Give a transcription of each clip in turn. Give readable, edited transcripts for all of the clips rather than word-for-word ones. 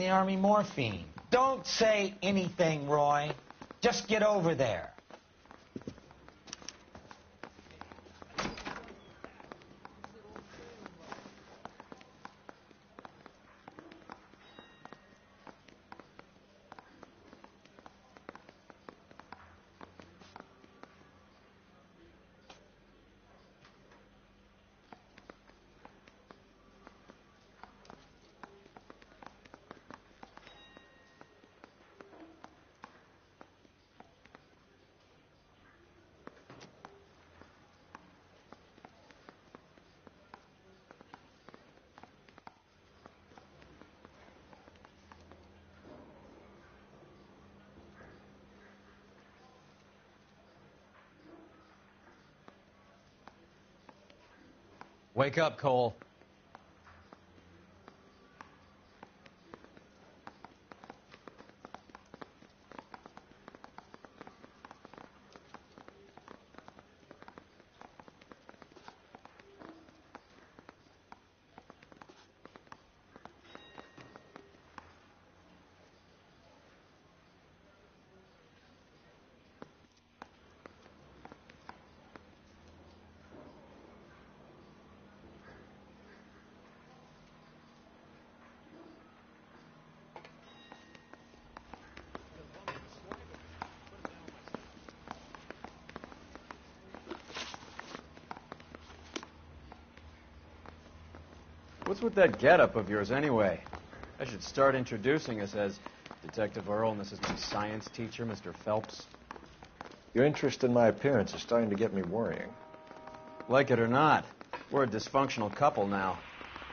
the Army morphine. Don't say anything, Roy. Just get over there. Wake up, Cole. What's with that getup of yours, anyway? I should start introducing us as Detective Earl, and this is my science teacher, Mr. Phelps. Your interest in my appearance is starting to get me worrying. Like it or not, we're a dysfunctional couple now.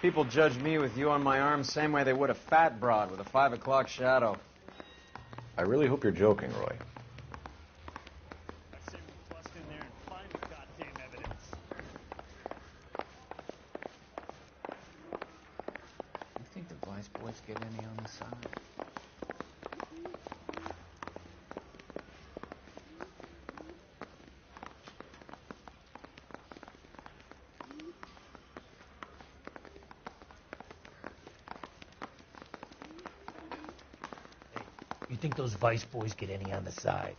People judge me with you on my arm same way they would a fat broad with a 5 o'clock shadow. I really hope you're joking, Roy. I say we bust in there and find the goddamn evidence. You think the Vice boys get any on the side? You think those Vice boys get any on the side?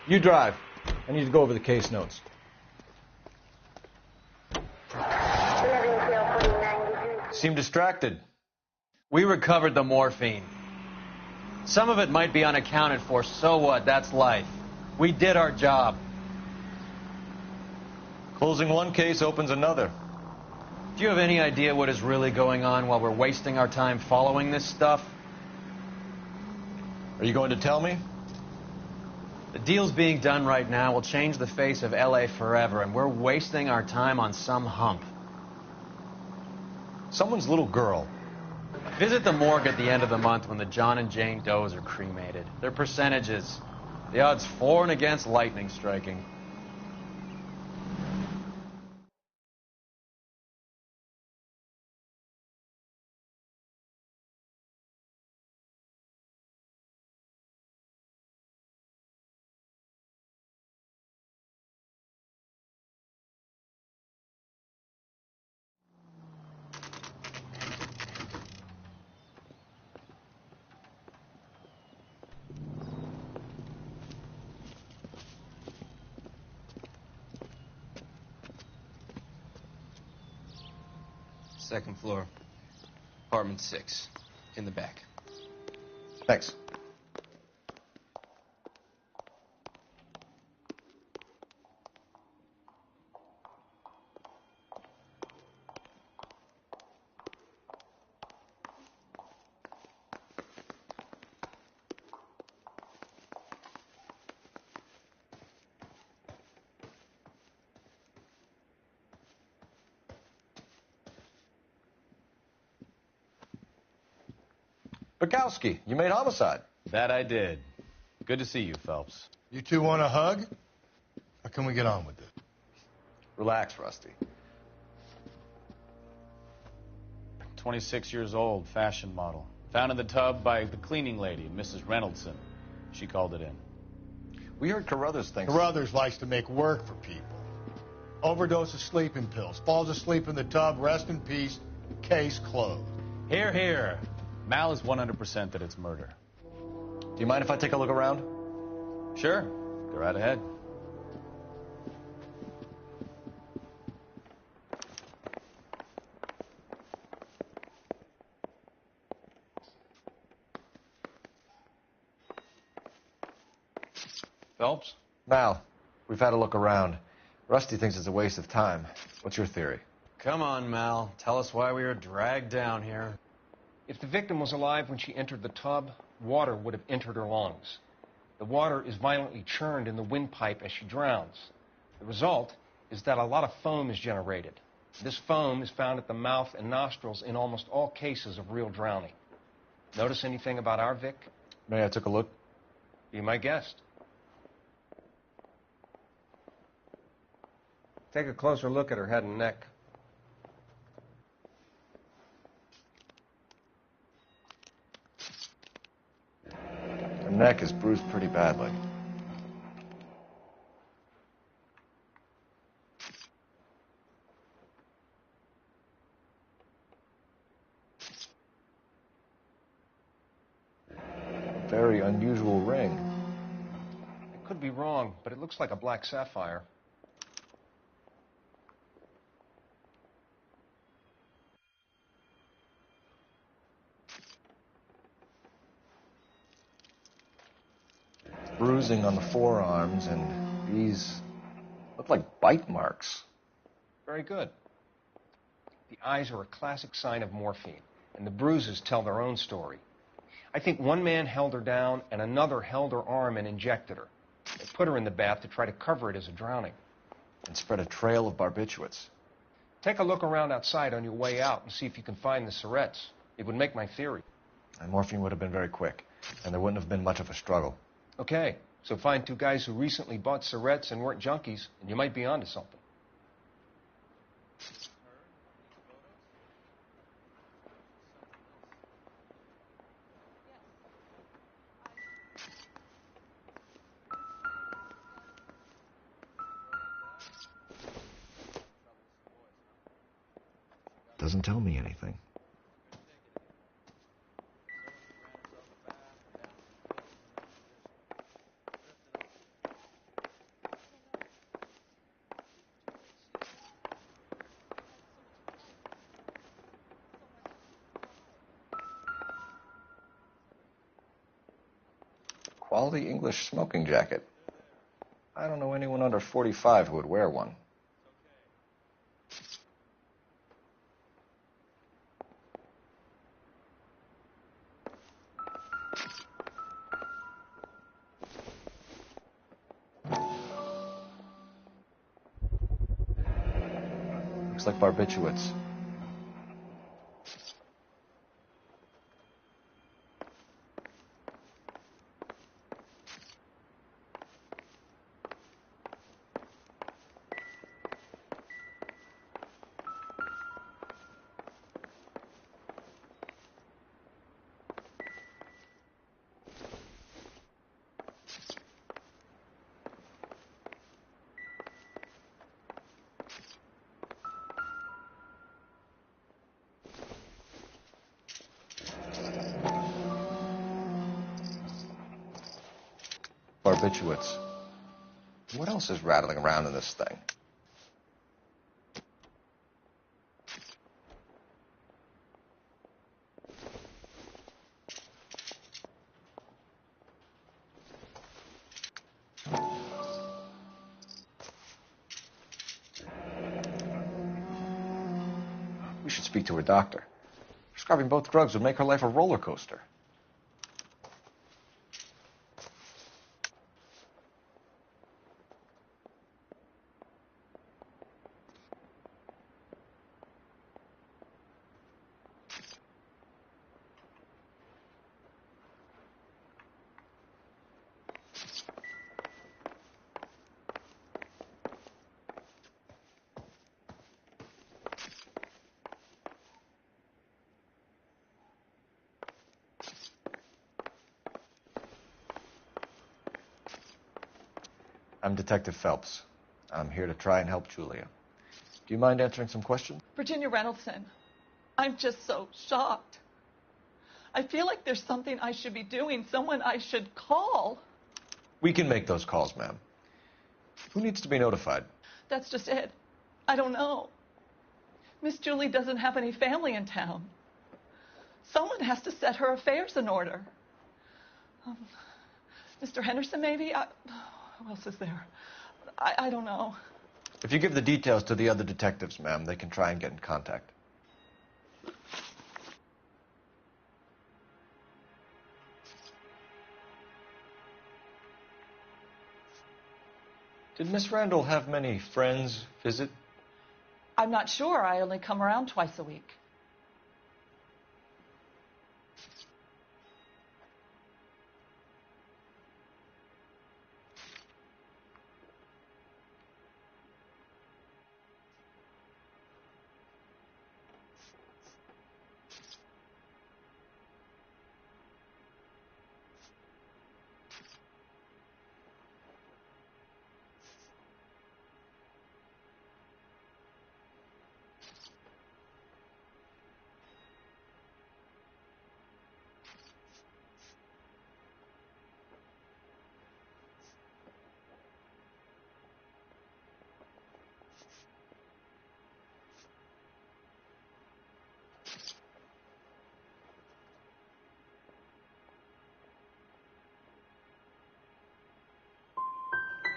You drive. I need to go over the case notes. Seem distracted. We recovered the morphine. Some of it might be unaccounted for. So what? That's life. We did our job. Closing one case opens another. Do you have any idea what is really going on while we're wasting our time following this stuff? Are you going to tell me? The deals being done right now will change the face of L.A. forever, and we're wasting our time on some hump. Someone's little girl. Visit the morgue at the end of the month when the John and Jane Does are cremated. Their percentages. The odds for and against lightning striking. Second floor, apartment 6, in the back. Thanks. Bukowski, you made homicide. That I did. Good to see you, Phelps. You two want a hug? Or can we get on with it? Relax, Rusty. 26 years old, fashion model. Found in the tub by the cleaning lady, Mrs. Reynoldson. She called it in. We heard Carruthers thinks... Carruthers likes to make work for people. Overdose of sleeping pills. Falls asleep in the tub. Rest in peace. Case closed. Here, here. Mal is 100% that it's murder. Do you mind if I take a look around? Sure. Go right ahead. Phelps? Mal, we've had a look around. Rusty thinks it's a waste of time. What's your theory? Come on, Mal. Tell us why we were dragged down here. If the victim was alive when she entered the tub, water would have entered her lungs. The water is violently churned in the windpipe as she drowns. The result is that a lot of foam is generated. This foam is found at the mouth and nostrils in almost all cases of real drowning. Notice anything about our Vic? May I took a look? Be my guest. Take a closer look at her head and neck. Her neck is bruised pretty badly. Very unusual ring. I could be wrong, but it looks like a black sapphire. Bruising on the forearms, and these look like bite marks. Very good. The eyes are a classic sign of morphine, and the bruises tell their own story. I think one man held her down, and another held her arm and injected her. They put her in the bath to try to cover it as a drowning. And spread a trail of barbiturates. Take a look around outside on your way out and see if you can find the syrettes. It would make my theory. And morphine would have been very quick, and there wouldn't have been much of a struggle. Okay, so find two guys who recently bought syrettes and weren't junkies, and you might be onto something. Doesn't tell me anything. Quality English smoking jacket. I don't know anyone under 45 who would wear one. Looks like barbiturates. Barbiturates. What else is rattling around in this thing? We should speak to her doctor. Prescribing both drugs would make her life a roller coaster. I'm Detective Phelps. I'm here to try and help Julia. Do you mind answering some questions? Virginia Reynoldson, I'm just so shocked. I feel like there's something I should be doing, someone I should call. We can make those calls, ma'am. Who needs to be notified? That's just it. I don't know. Miss Julie doesn't have any family in town. Someone has to set her affairs in order. Mr. Henderson, maybe? Who else is there? I don't know. If you give the details to the other detectives, ma'am, they can try and get in contact. Did Miss Randall have many friends visit? I'm not sure. I only come around twice a week.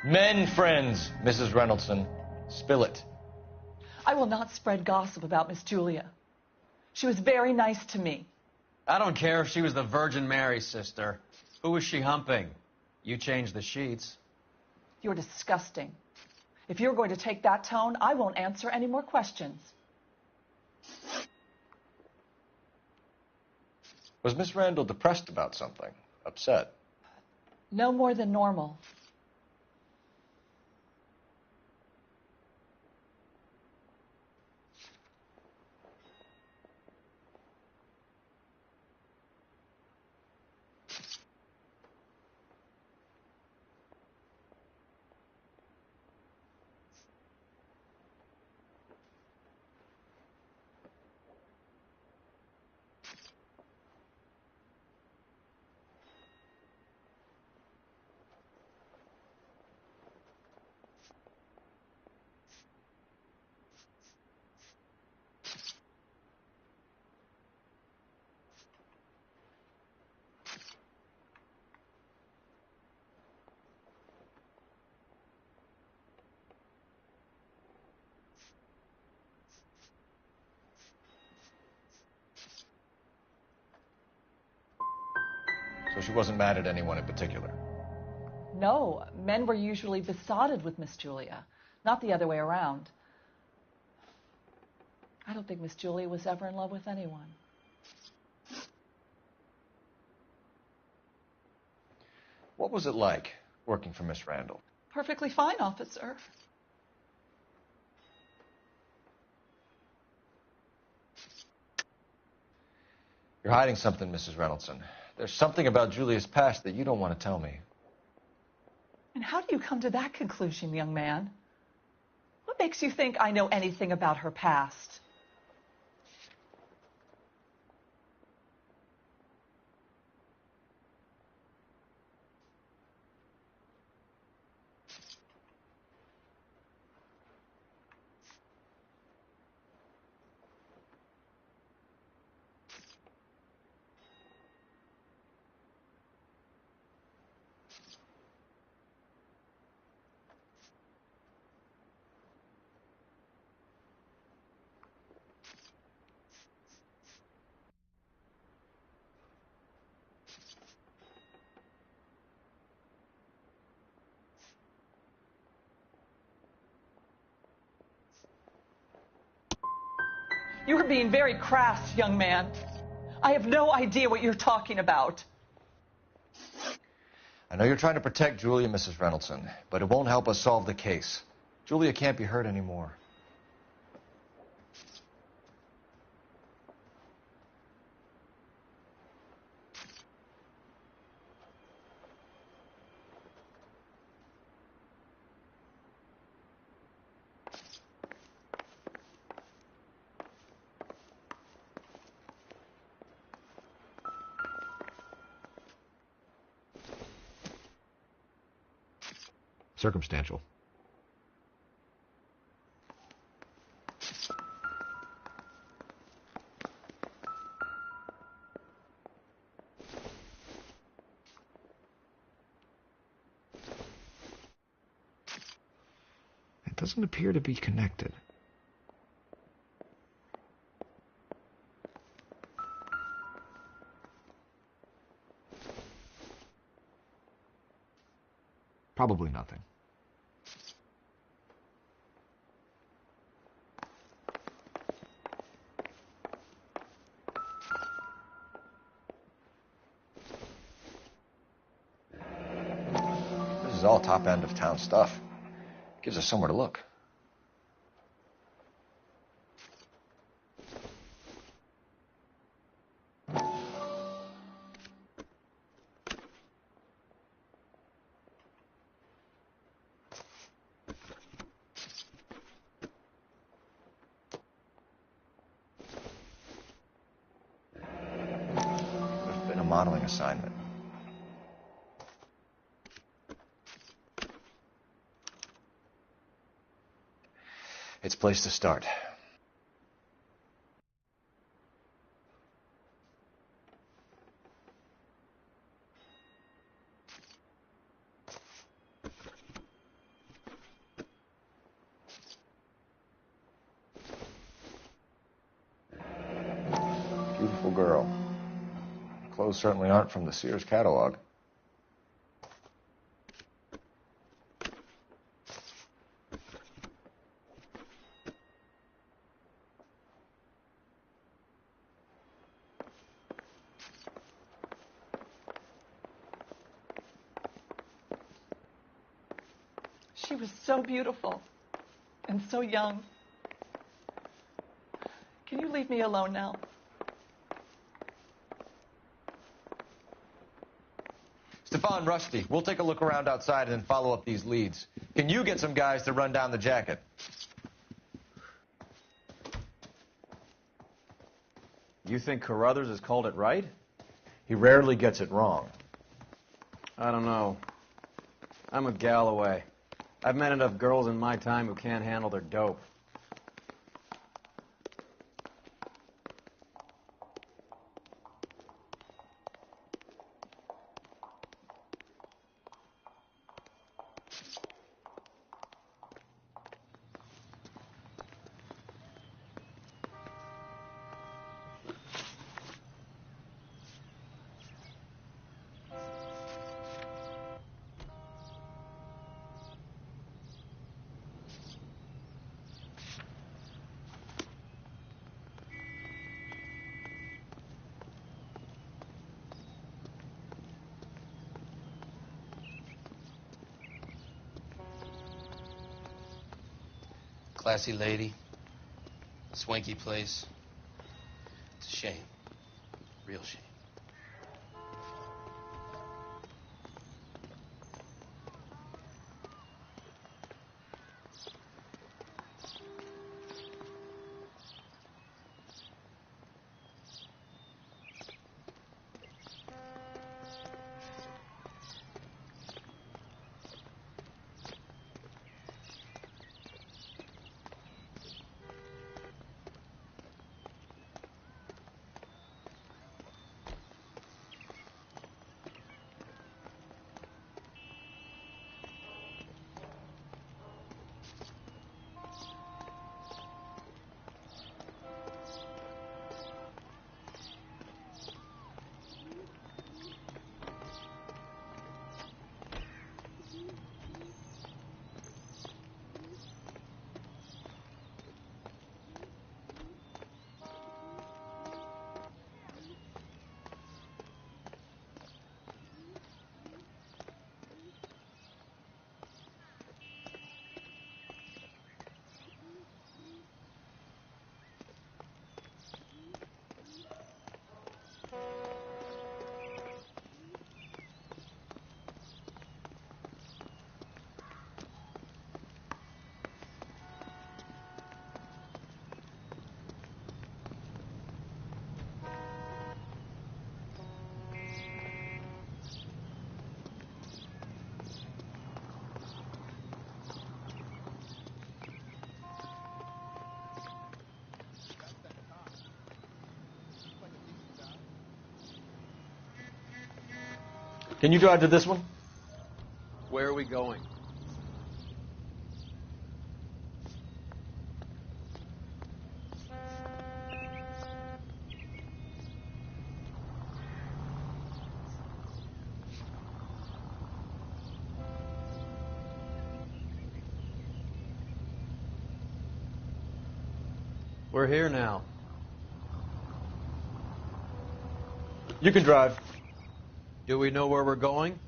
Men friends, Mrs. Reynoldson. Spill it. I will not spread gossip about Miss Julia. She was very nice to me. I don't care if she was the Virgin Mary sister. Who was she humping? You changed the sheets. You're disgusting. If you're going to take that tone, I won't answer any more questions. Was Miss Randall depressed about something? Upset? No more than normal. So she wasn't mad at anyone in particular. No, men were usually besotted with Miss Julia, not the other way around. I don't think Miss Julia was ever in love with anyone. What was it like working for Miss Randall? Perfectly fine, officer. You're hiding something, Mrs. Reynoldson. There's something about Julia's past that you don't want to tell me. And how do you come to that conclusion, young man? What makes you think I know anything about her past? You are being very crass, young man. I have no idea what you're talking about. I know you're trying to protect Julia, Mrs. Reynoldson, but it won't help us solve the case. Julia can't be hurt anymore. Circumstantial. It doesn't appear to be connected. Probably nothing. This is all top end of town stuff. Gives us somewhere to look. There's been a modeling assignment. It's a place to start. Beautiful girl. Clothes certainly aren't from the Sears catalog. She was so beautiful and so young. Can you leave me alone now? Stefan, Rusty, we'll take a look around outside and then follow up these leads. Can you get some guys to run down the jacket? You think Carruthers has called it right? He rarely gets it wrong. I don't know. I'm with Galloway. I've met enough girls in my time who can't handle their dope. Classy lady. Swanky place. It's a shame. Real shame. Can you drive to this one? Where are we going? We're here now. You can drive. Do we know where we're going?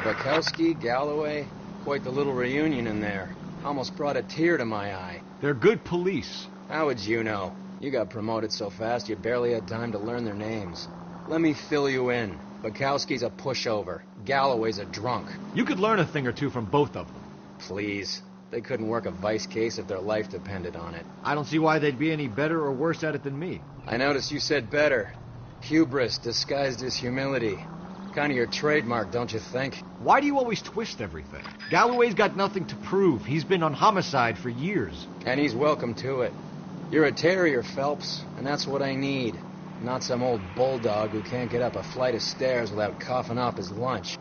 Bukowski, Galloway, quite the little reunion in there. Almost brought a tear to my eye. They're good police. How would you know? You got promoted so fast you barely had time to learn their names. Let me fill you in. Bukowski's a pushover. Galloway's a drunk. You could learn a thing or two from both of them. Please. They couldn't work a vice case if their life depended on it. I don't see why they'd be any better or worse at it than me. I noticed you said better. Hubris disguised as humility. Kind of your trademark, don't you think? Why do you always twist everything? Galloway's got nothing to prove. He's been on homicide for years. And he's welcome to it. You're a terrier, Phelps, and that's what I need. Not some old bulldog who can't get up a flight of stairs without coughing off his lunch.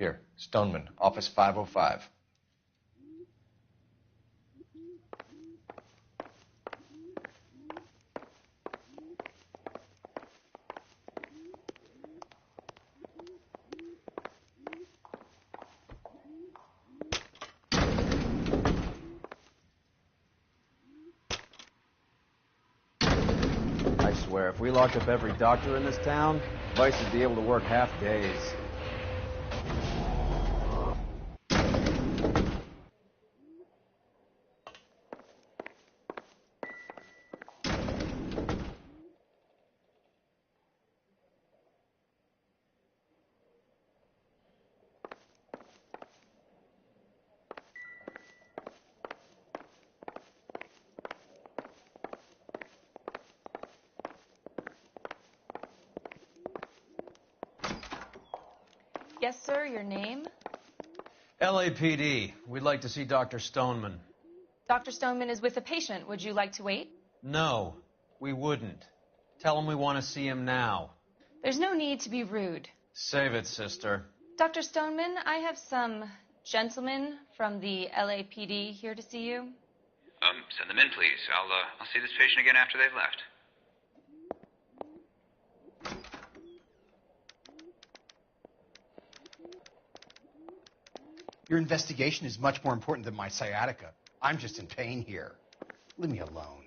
Here, Stoneman, office 505. I swear, if we locked up every doctor in this town, Vice would be able to work half days. Yes, sir, your name? LAPD. We'd like to see Dr. Stoneman. Dr. Stoneman is with a patient. Would you like to wait? No, we wouldn't. Tell him we want to see him now. There's no need to be rude. Save it, sister. Dr. Stoneman, I have some gentlemen from the LAPD here to see you. Send them in, please. I'll see this patient again after they've left. Your investigation is much more important than my sciatica. I'm just in pain here. Leave me alone.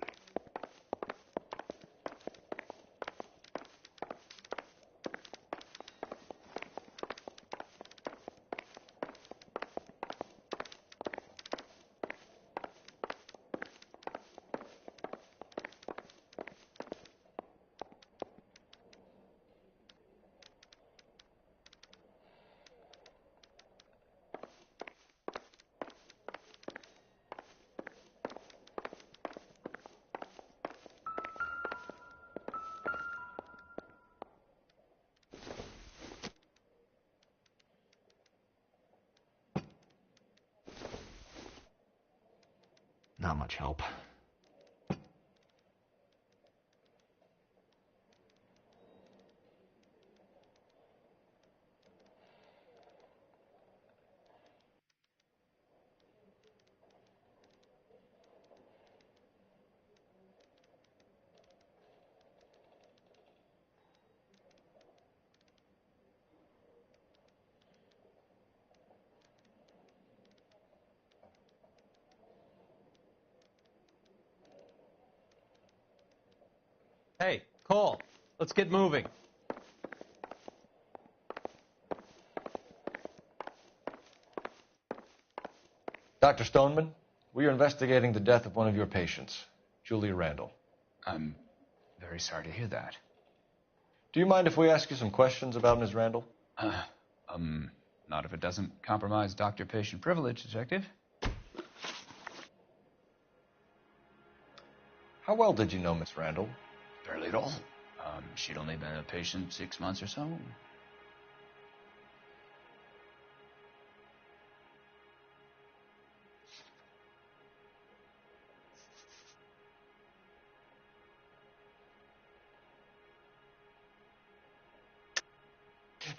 Not much help. Hey, Cole, let's get moving. Dr. Stoneman, we are investigating the death of one of your patients, Julia Randall. I'm very sorry to hear that. Do you mind if we ask you some questions about Ms. Randall? Not if it doesn't compromise doctor-patient privilege, Detective. How well did you know Miss Randall? Barely at all. She'd only been a patient 6 months or so.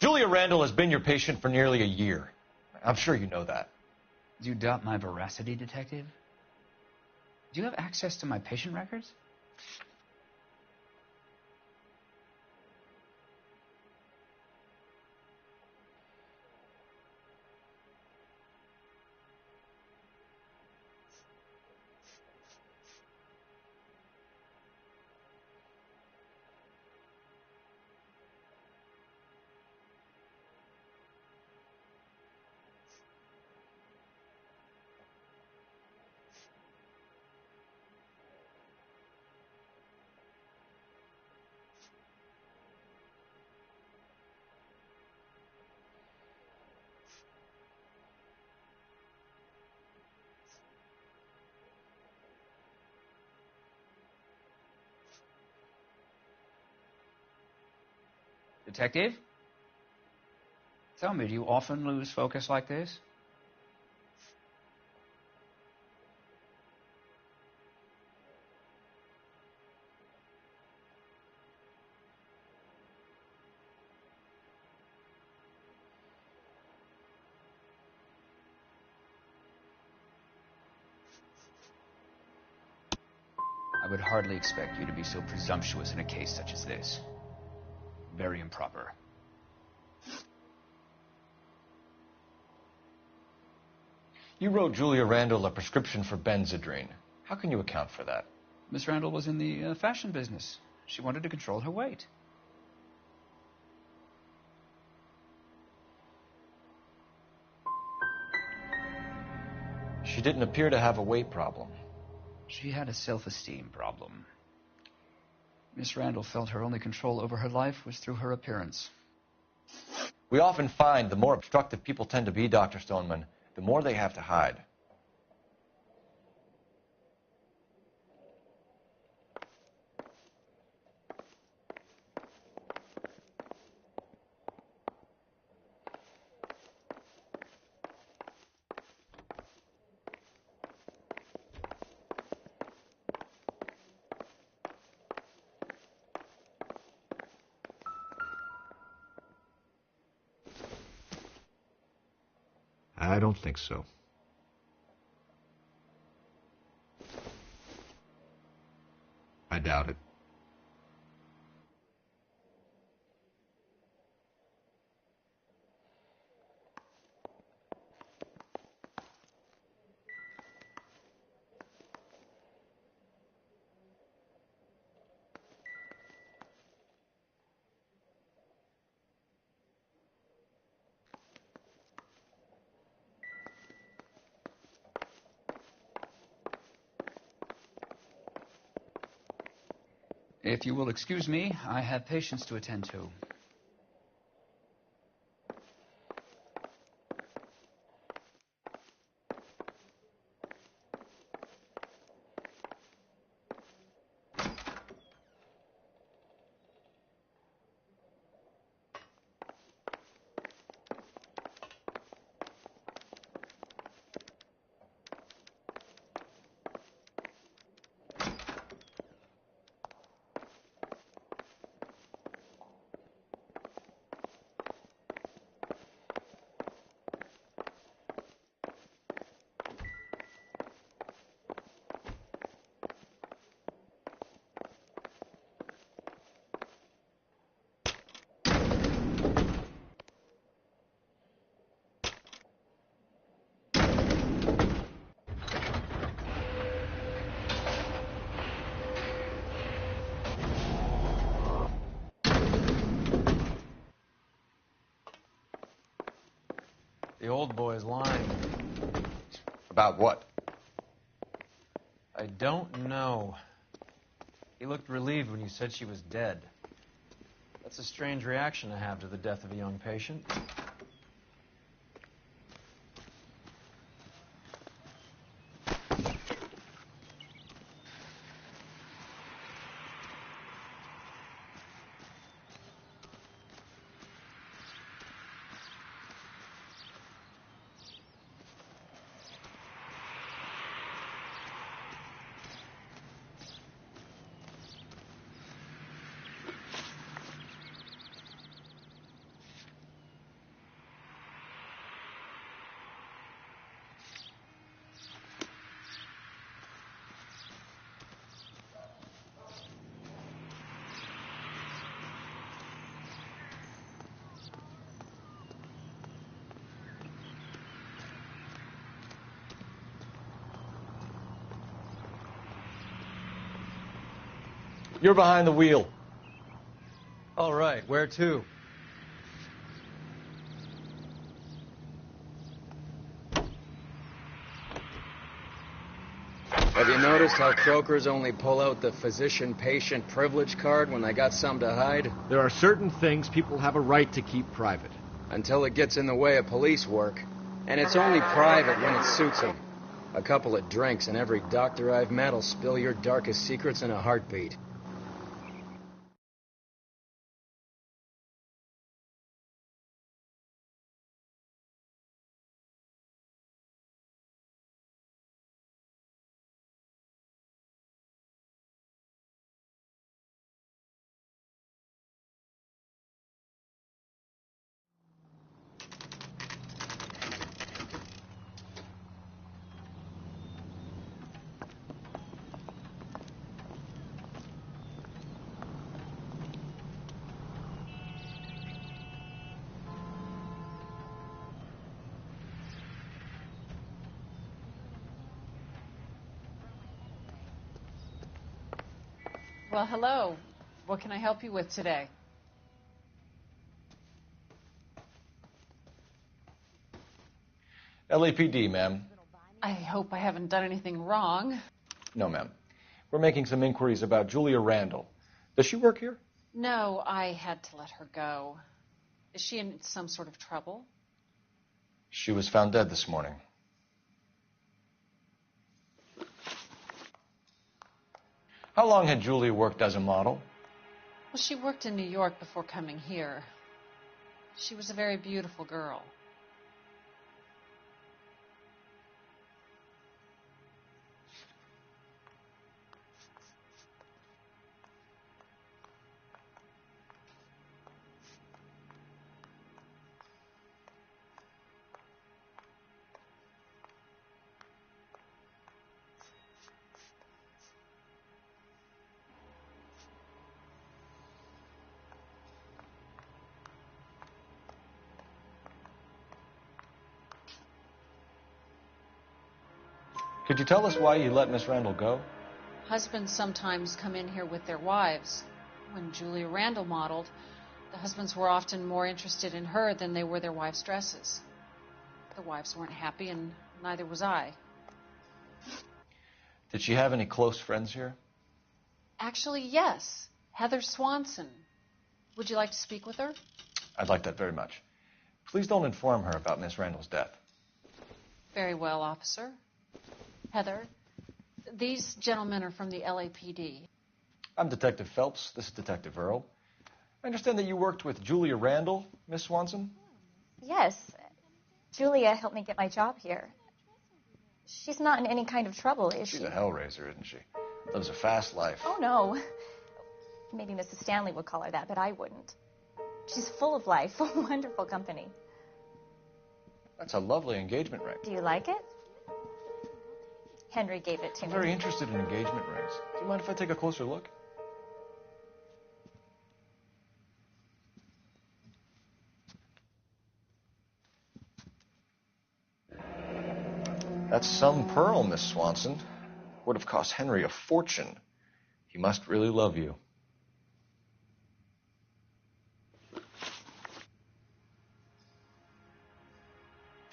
Julia Randall has been your patient for nearly a year. I'm sure you know that. Do you doubt my veracity, Detective? Do you have access to my patient records? Detective? Tell me, do you often lose focus like this? I would hardly expect you to be so presumptuous in a case such as this. Very improper. You wrote Julia Randall a prescription for Benzedrine. How can you account for that? Miss Randall was in the fashion business. She wanted to control her weight. She didn't appear to have a weight problem. She had a self-esteem problem. Miss Randall felt her only control over her life was through her appearance. We often find the more obstructive people tend to be, Dr. Stoneman, the more they have to hide. I don't think so. I doubt it. If you will excuse me, I have patients to attend to. The old boy's lying. About what? I don't know. He looked relieved when you said she was dead. That's a strange reaction to have to the death of a young patient. You're behind the wheel. All right, where to? Have you noticed how croakers only pull out the physician-patient privilege card when they got something to hide? There are certain things people have a right to keep private. Until it gets in the way of police work. And it's only private when it suits them. A couple of drinks and every doctor I've met will spill your darkest secrets in a heartbeat. Well, hello. What can I help you with today? LAPD, ma'am. I hope I haven't done anything wrong. No, ma'am. We're making some inquiries about Julia Randall. Does she work here? No, I had to let her go. Is she in some sort of trouble? She was found dead this morning. How long had Julia worked as a model? Well, she worked in New York before coming here. She was a very beautiful girl. Could you tell us why you let Miss Randall go? Husbands sometimes come in here with their wives. When Julia Randall modeled, the husbands were often more interested in her than they were their wives' dresses. The wives weren't happy, and neither was I. Did she have any close friends here? Actually, yes. Heather Swanson. Would you like to speak with her? I'd like that very much. Please don't inform her about Miss Randall's death. Very well, officer. Heather, these gentlemen are from the LAPD. I'm Detective Phelps. This is Detective Earl. I understand that you worked with Julia Randall, Miss Swanson? Yes. Julia helped me get my job here. She's not in any kind of trouble, is she? She's a hellraiser, isn't she? Lives a fast life. Oh, no. Maybe Mrs. Stanley would call her that, but I wouldn't. She's full of life, wonderful company. That's a lovely engagement ring. Do you like it? Henry gave it to I'm me. very interested in engagement rings. Do you mind if I take a closer look? That's some pearl, Miss Swanson. Would have cost Henry a fortune. He must really love you.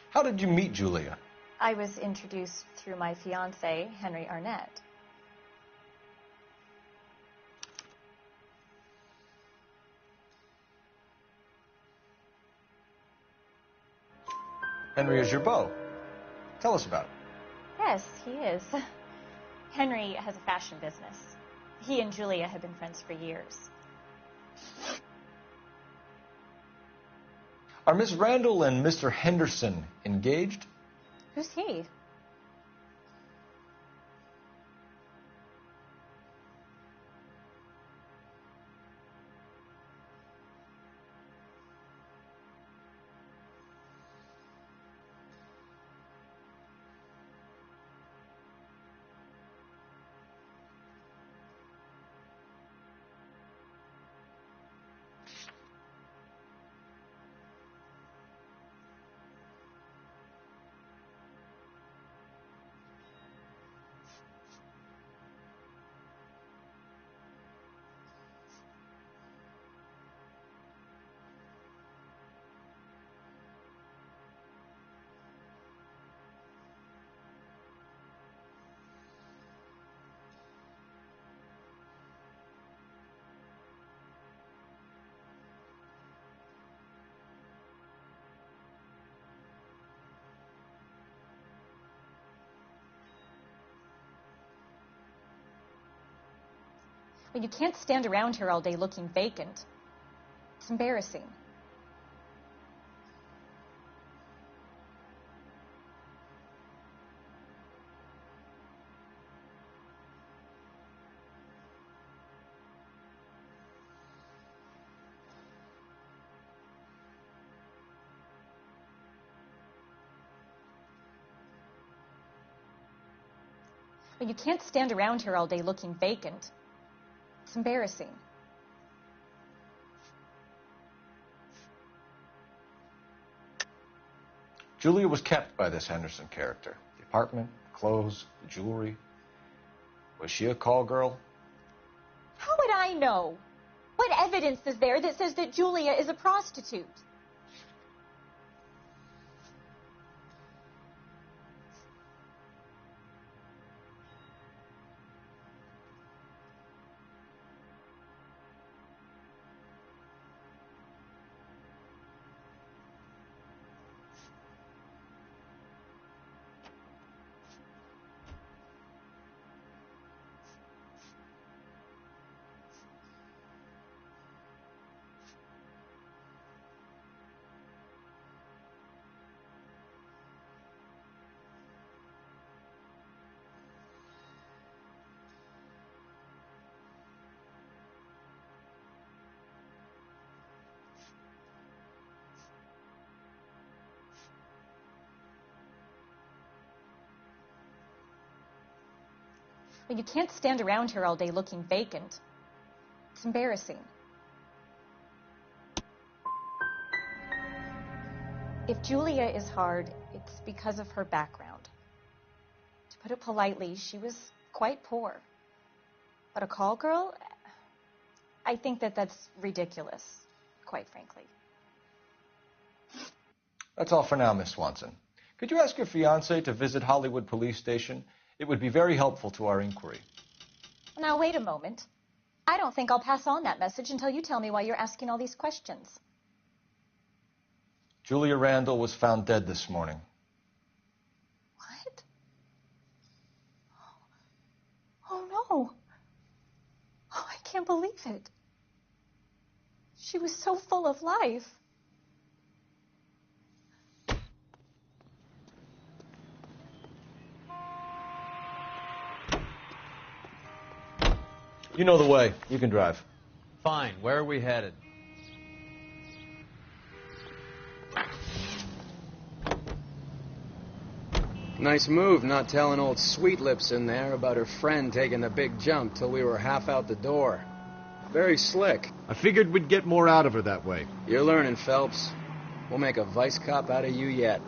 How did you meet Julia? I was introduced through my fiancé, Henry Arnett. Henry is your beau. Tell us about it. Yes, he is. Henry has a fashion business. He and Julia have been friends for years. Are Miss Randall and Mr. Henderson engaged? Who's he? Well, you can't stand around here all day looking vacant. It's embarrassing. Well, you can't stand around here all day looking vacant. It's embarrassing. Julia was kept by this Henderson character. The apartment, the clothes, the jewelry. Was she a call girl? How I know? What evidence is there that says that Julia is a prostitute? Well, you can't stand around here all day looking vacant. It's embarrassing. If Julia is hard, it's because of her background. To put it politely, she was quite poor. But a call girl? I think that that's ridiculous, quite frankly. That's all for now, Miss Swanson. Could you ask your fiancé to visit Hollywood Police Station? It would be very helpful to our inquiry. Now, wait a moment. I don't think I'll pass on that message until you tell me why you're asking all these questions. Julia Randall was found dead this morning. What? Oh, no. Oh, I can't believe it. She was so full of life. You know the way. You can drive. Fine. Where are we headed? Nice move not telling old Sweet Lips in there about her friend taking the big jump till we were half out the door. Very slick. I figured we'd get more out of her that way. You're learning, Phelps. We'll make a vice cop out of you yet.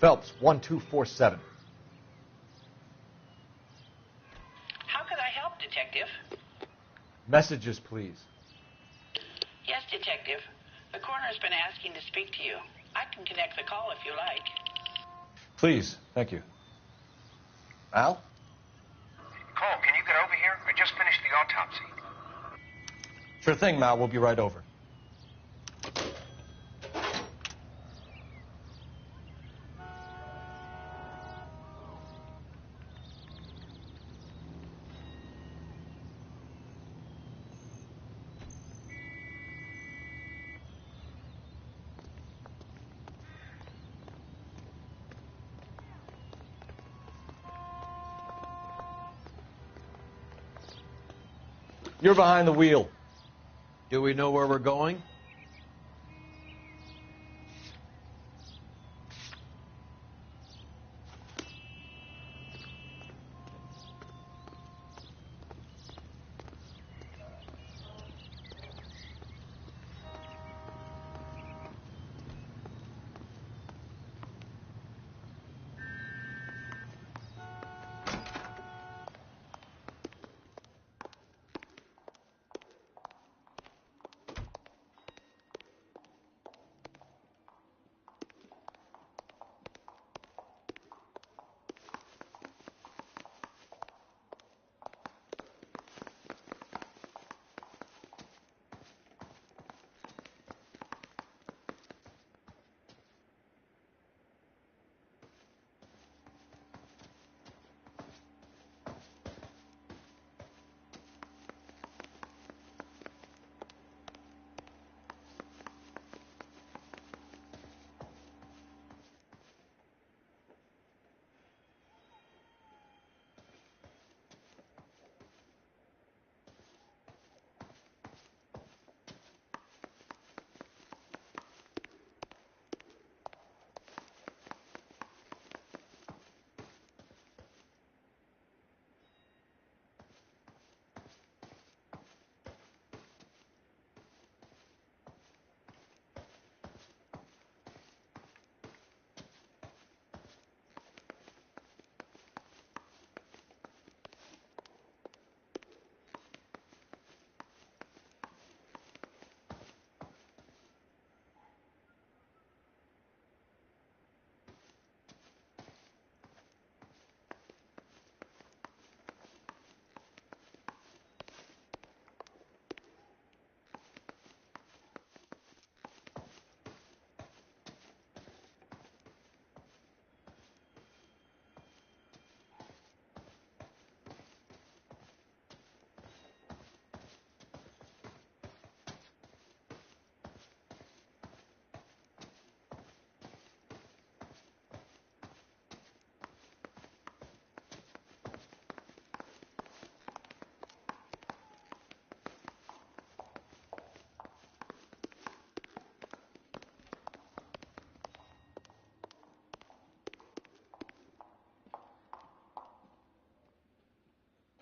Phelps, 1247. How could I help, Detective? Messages, please. Yes, Detective. The coroner's been asking to speak to you. I can connect the call if you like. Please. Thank you. Al? Cole, can you get over here? I just finished the autopsy. Sure thing, Mal. We'll be right over. You're behind the wheel. Do we know where we're going?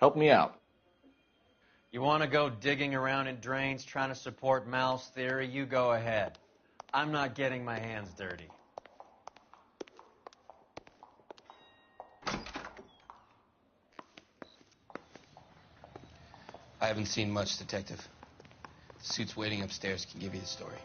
Help me out. You want to go digging around in drains trying to support Mal's theory? You go ahead. I'm not getting my hands dirty. I haven't seen much, Detective. The suit's waiting upstairs can give you the story.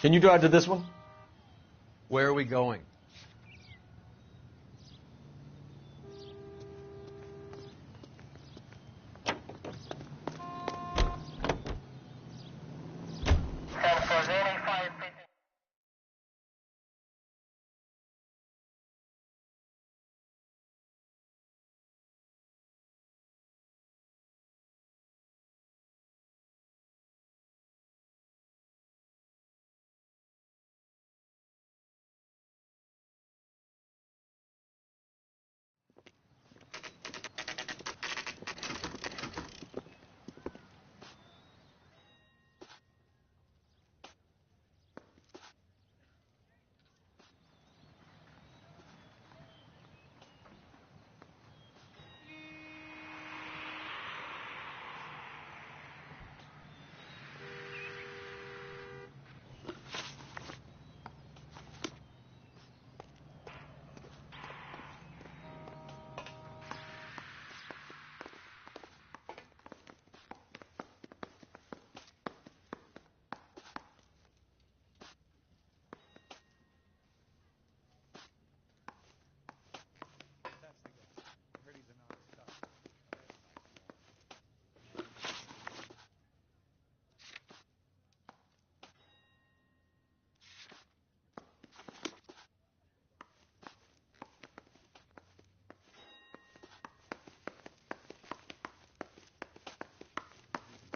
Can you drive to this one? Where are we going?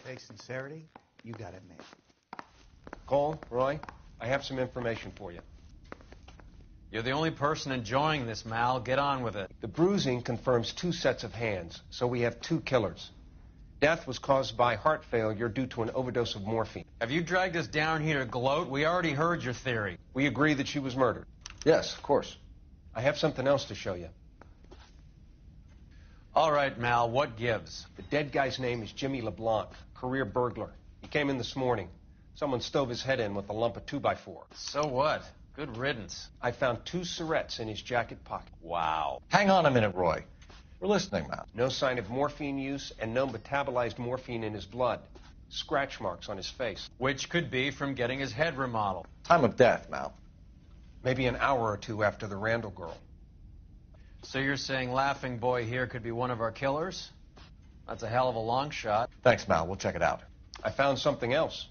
Take sincerity, you got it made. Cole, Roy, I have some information for you. You're the only person enjoying this, Mal. Get on with it. The bruising confirms 2 sets of hands, so we have 2 killers. Death was caused by heart failure due to an overdose of morphine. Have you dragged us down here to gloat? We already heard your theory. We agree that she was murdered. Yes, of course. I have something else to show you. All right, Mal, what gives? The dead guy's name is Jimmy LeBlanc, career burglar. He came in this morning. Someone stove his head in with a lump of 2x4. So what? Good riddance. I found 2 syrettes in his jacket pocket. Wow. Hang on a minute, Roy. We're listening, Mal. No sign of morphine use and no metabolized morphine in his blood. Scratch marks on his face. Which could be from getting his head remodeled. Time of death, Mal. Maybe an hour or 2 after the Randall girl. So you're saying Laughing Boy here could be one of our killers? That's a hell of a long shot. Thanks, Mal. We'll check it out. I found something else.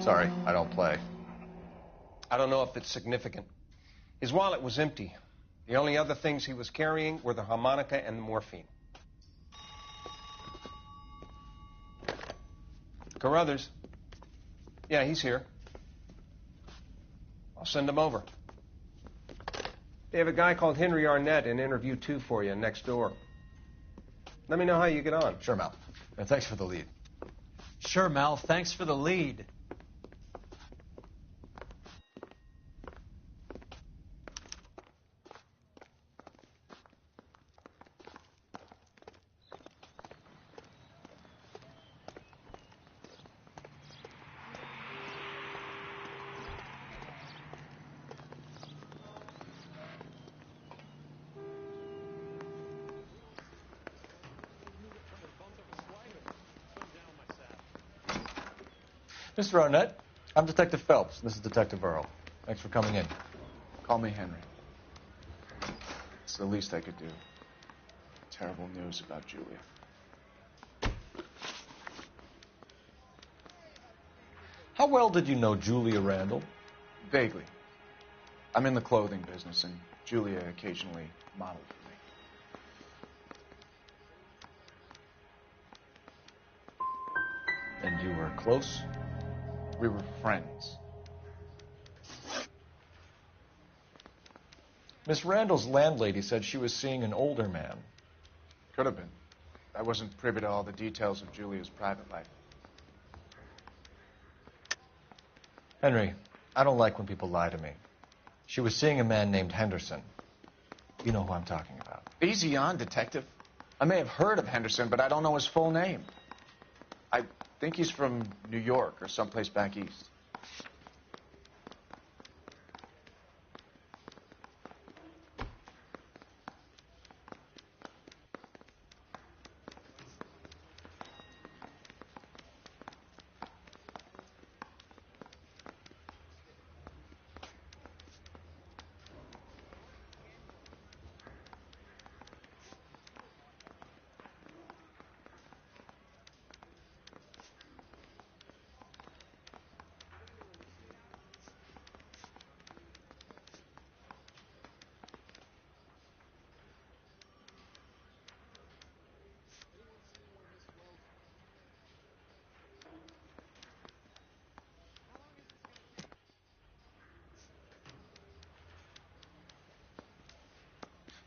Sorry, I don't play. I don't know if it's significant. His wallet was empty. The only other things he was carrying were the harmonica and the morphine. Carruthers. Yeah, he's here. I'll send him over. They have a guy called Henry Arnett in interview 2 for you next door. Let me know how you get on. Sure, Mal. And thanks for the lead. Sure, Mal. Thanks for the lead. Mr. Arnett, I'm Detective Phelps. This is Detective Earl. Thanks for coming in. Call me Henry. It's the least I could do. Terrible news about Julia. How well did you know Julia Randall? Vaguely. I'm in the clothing business, and Julia occasionally modeled for me. And you were close? We were friends. Miss Randall's landlady said she was seeing an older man. Could have been. I wasn't privy to all the details of Julia's private life. Henry, I don't like when people lie to me. She was seeing a man named Henderson. You know who I'm talking about. Easy on, Detective. I may have heard of Henderson, but I don't know his full name. I think he's from New York or someplace back east.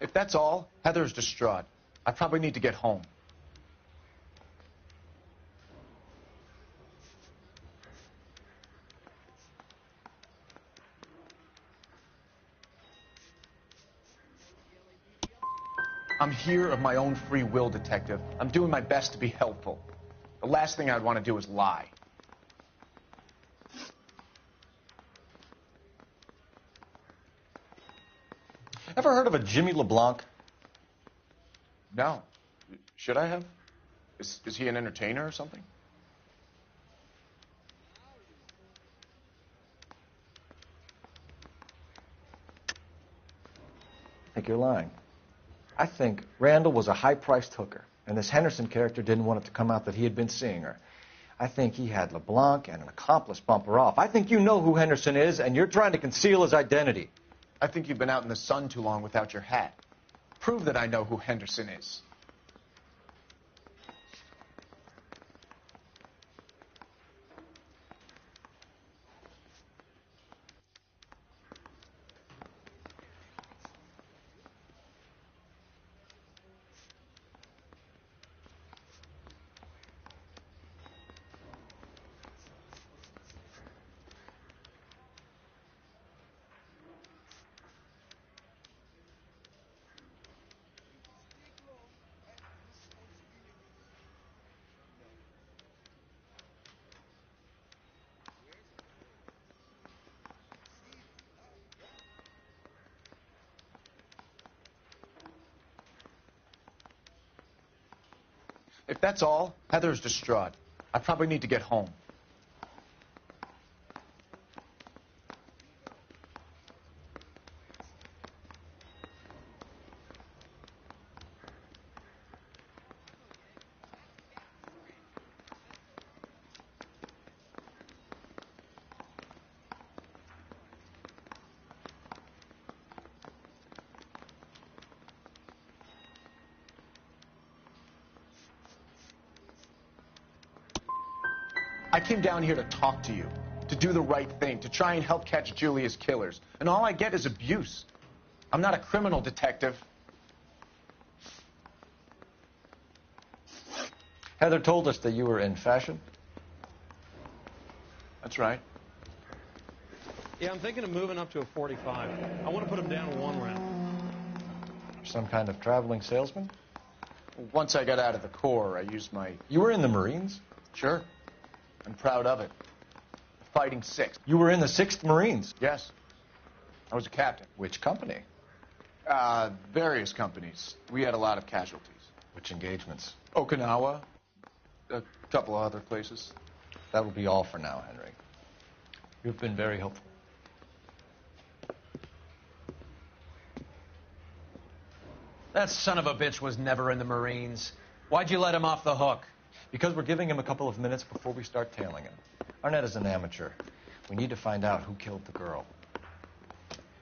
If that's all, Heather's distraught. I probably need to get home. I'm here of my own free will, Detective. I'm doing my best to be helpful. The last thing I'd want to do is lie. Ever heard of a Jimmy LeBlanc? No. Should I have? Is he an entertainer or something? I think you're lying. I think Randall was a high-priced hooker, and this Henderson character didn't want it to come out that he had been seeing her. I think he had LeBlanc and an accomplice bump her off. I think you know who Henderson is, and you're trying to conceal his identity. I think you've been out in the sun too long without your hat. Prove that I know who Henderson is. If that's all, Heather's distraught. I probably need to get home. I came down here to talk to you, to do the right thing, to try and help catch Julia's killers. And all I get is abuse. I'm not a criminal, Detective. Heather told us that you were in fashion. That's right. Yeah, I'm thinking of moving up to a 45. I want to put him down to one round. Some kind of traveling salesman? Once I got out of the Corps, I used my... You were in the Marines? Sure. I'm proud of it. Fighting Sixth. You were in the 6th Marines? Yes. I was a captain. Which company? Various companies. We had a lot of casualties. Which engagements? Okinawa. A couple of other places. That will be all for now, Henry. You've been very helpful. That son of a bitch was never in the Marines. Why'd you let him off the hook? Because we're giving him a couple of minutes before we start tailing him. Arnett is an amateur. We need to find out who killed the girl.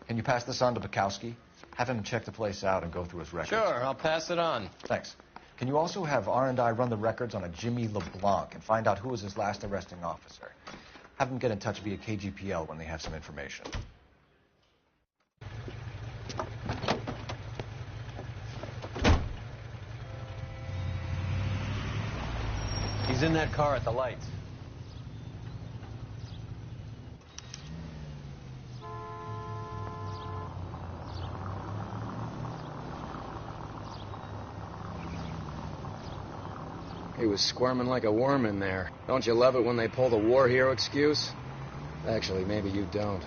Can you pass this on to Bukowski? Have him check the place out and go through his records. Sure, I'll pass it on. Thanks. Can you also have R&I run the records on a Jimmy LeBlanc and find out who was his last arresting officer? Have them get in touch via KGPL when they have some information. He's in that car at the lights. He was squirming like a worm in there. Don't you love it when they pull the war hero excuse? Actually, maybe you don't.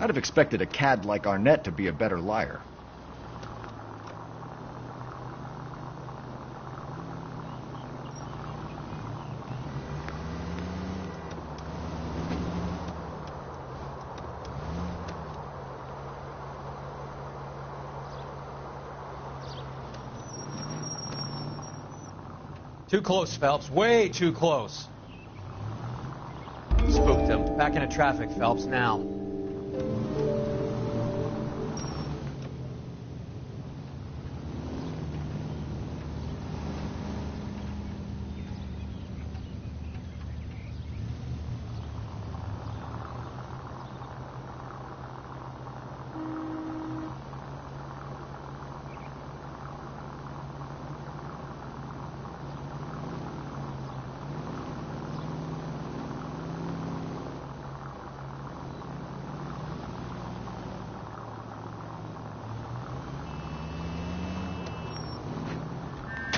I'd have expected a cad like Arnett to be a better liar. Too close, Phelps. Way too close. Spooked him. Back into traffic, Phelps, now.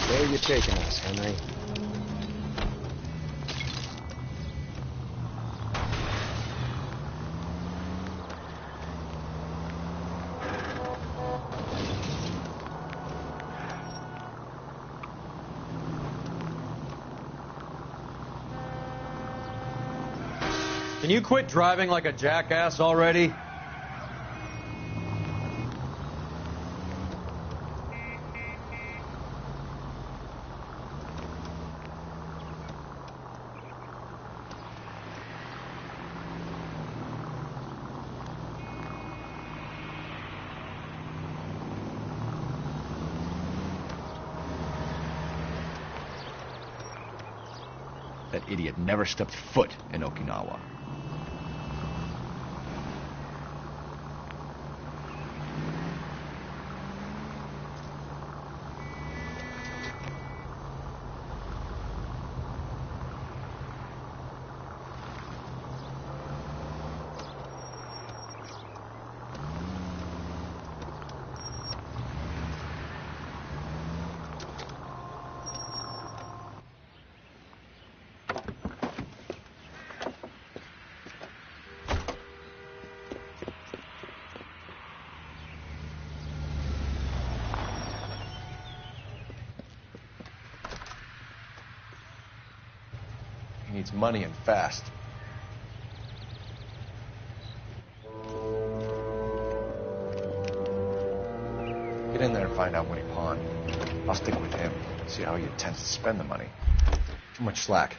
Where are you taking us, Henry? Can you quit driving like a jackass already? That idiot never stepped foot in Okinawa. He needs money and fast. Get in there and find out what he pawned. I'll stick with him, see how he intends to spend the money. Too much slack.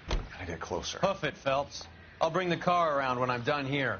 Gotta get closer. Hoof it, Phelps. I'll bring the car around when I'm done here.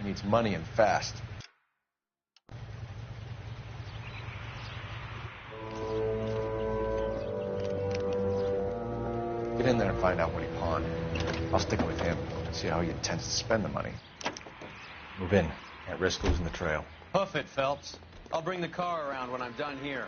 needs money and fast. Get in there and find out what he pawned. I'll stick with him and see how he intends to spend the money. Move in. Can't risk losing the trail. Hoof it, Phelps. I'll bring the car around when I'm done here.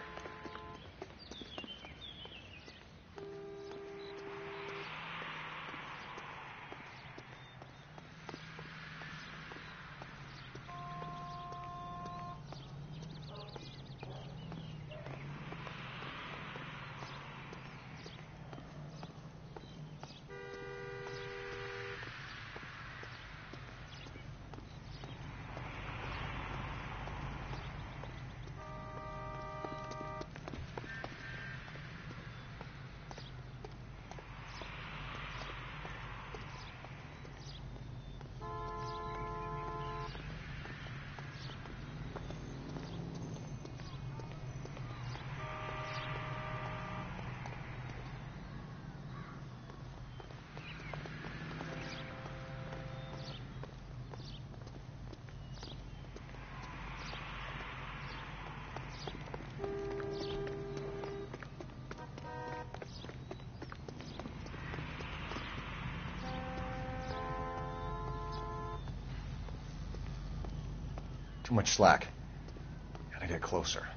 Too much slack. Gotta get closer.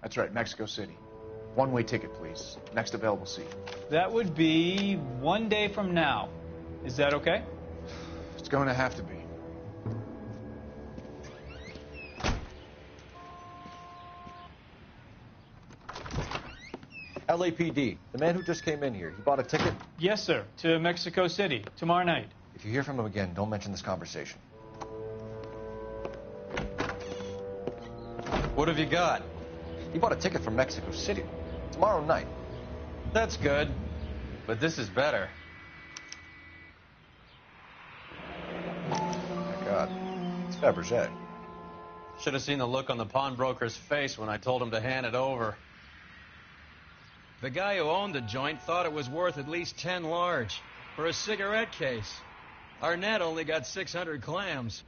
That's right, Mexico City. One-way ticket, please. Next available seat. That would be 1 day from now. Is that okay? It's going to have to be. LAPD, the man who just came in here, he bought a ticket? Yes, sir. To Mexico City, tomorrow night. If you hear from him again, don't mention this conversation. What have you got? He bought a ticket from Mexico City. Tomorrow night. That's good. But this is better. My God. It's Fabergé. Should have seen the look on the pawnbroker's face when I told him to hand it over. The guy who owned the joint thought it was worth at least 10 large for a cigarette case. Arnett only got 600 clams.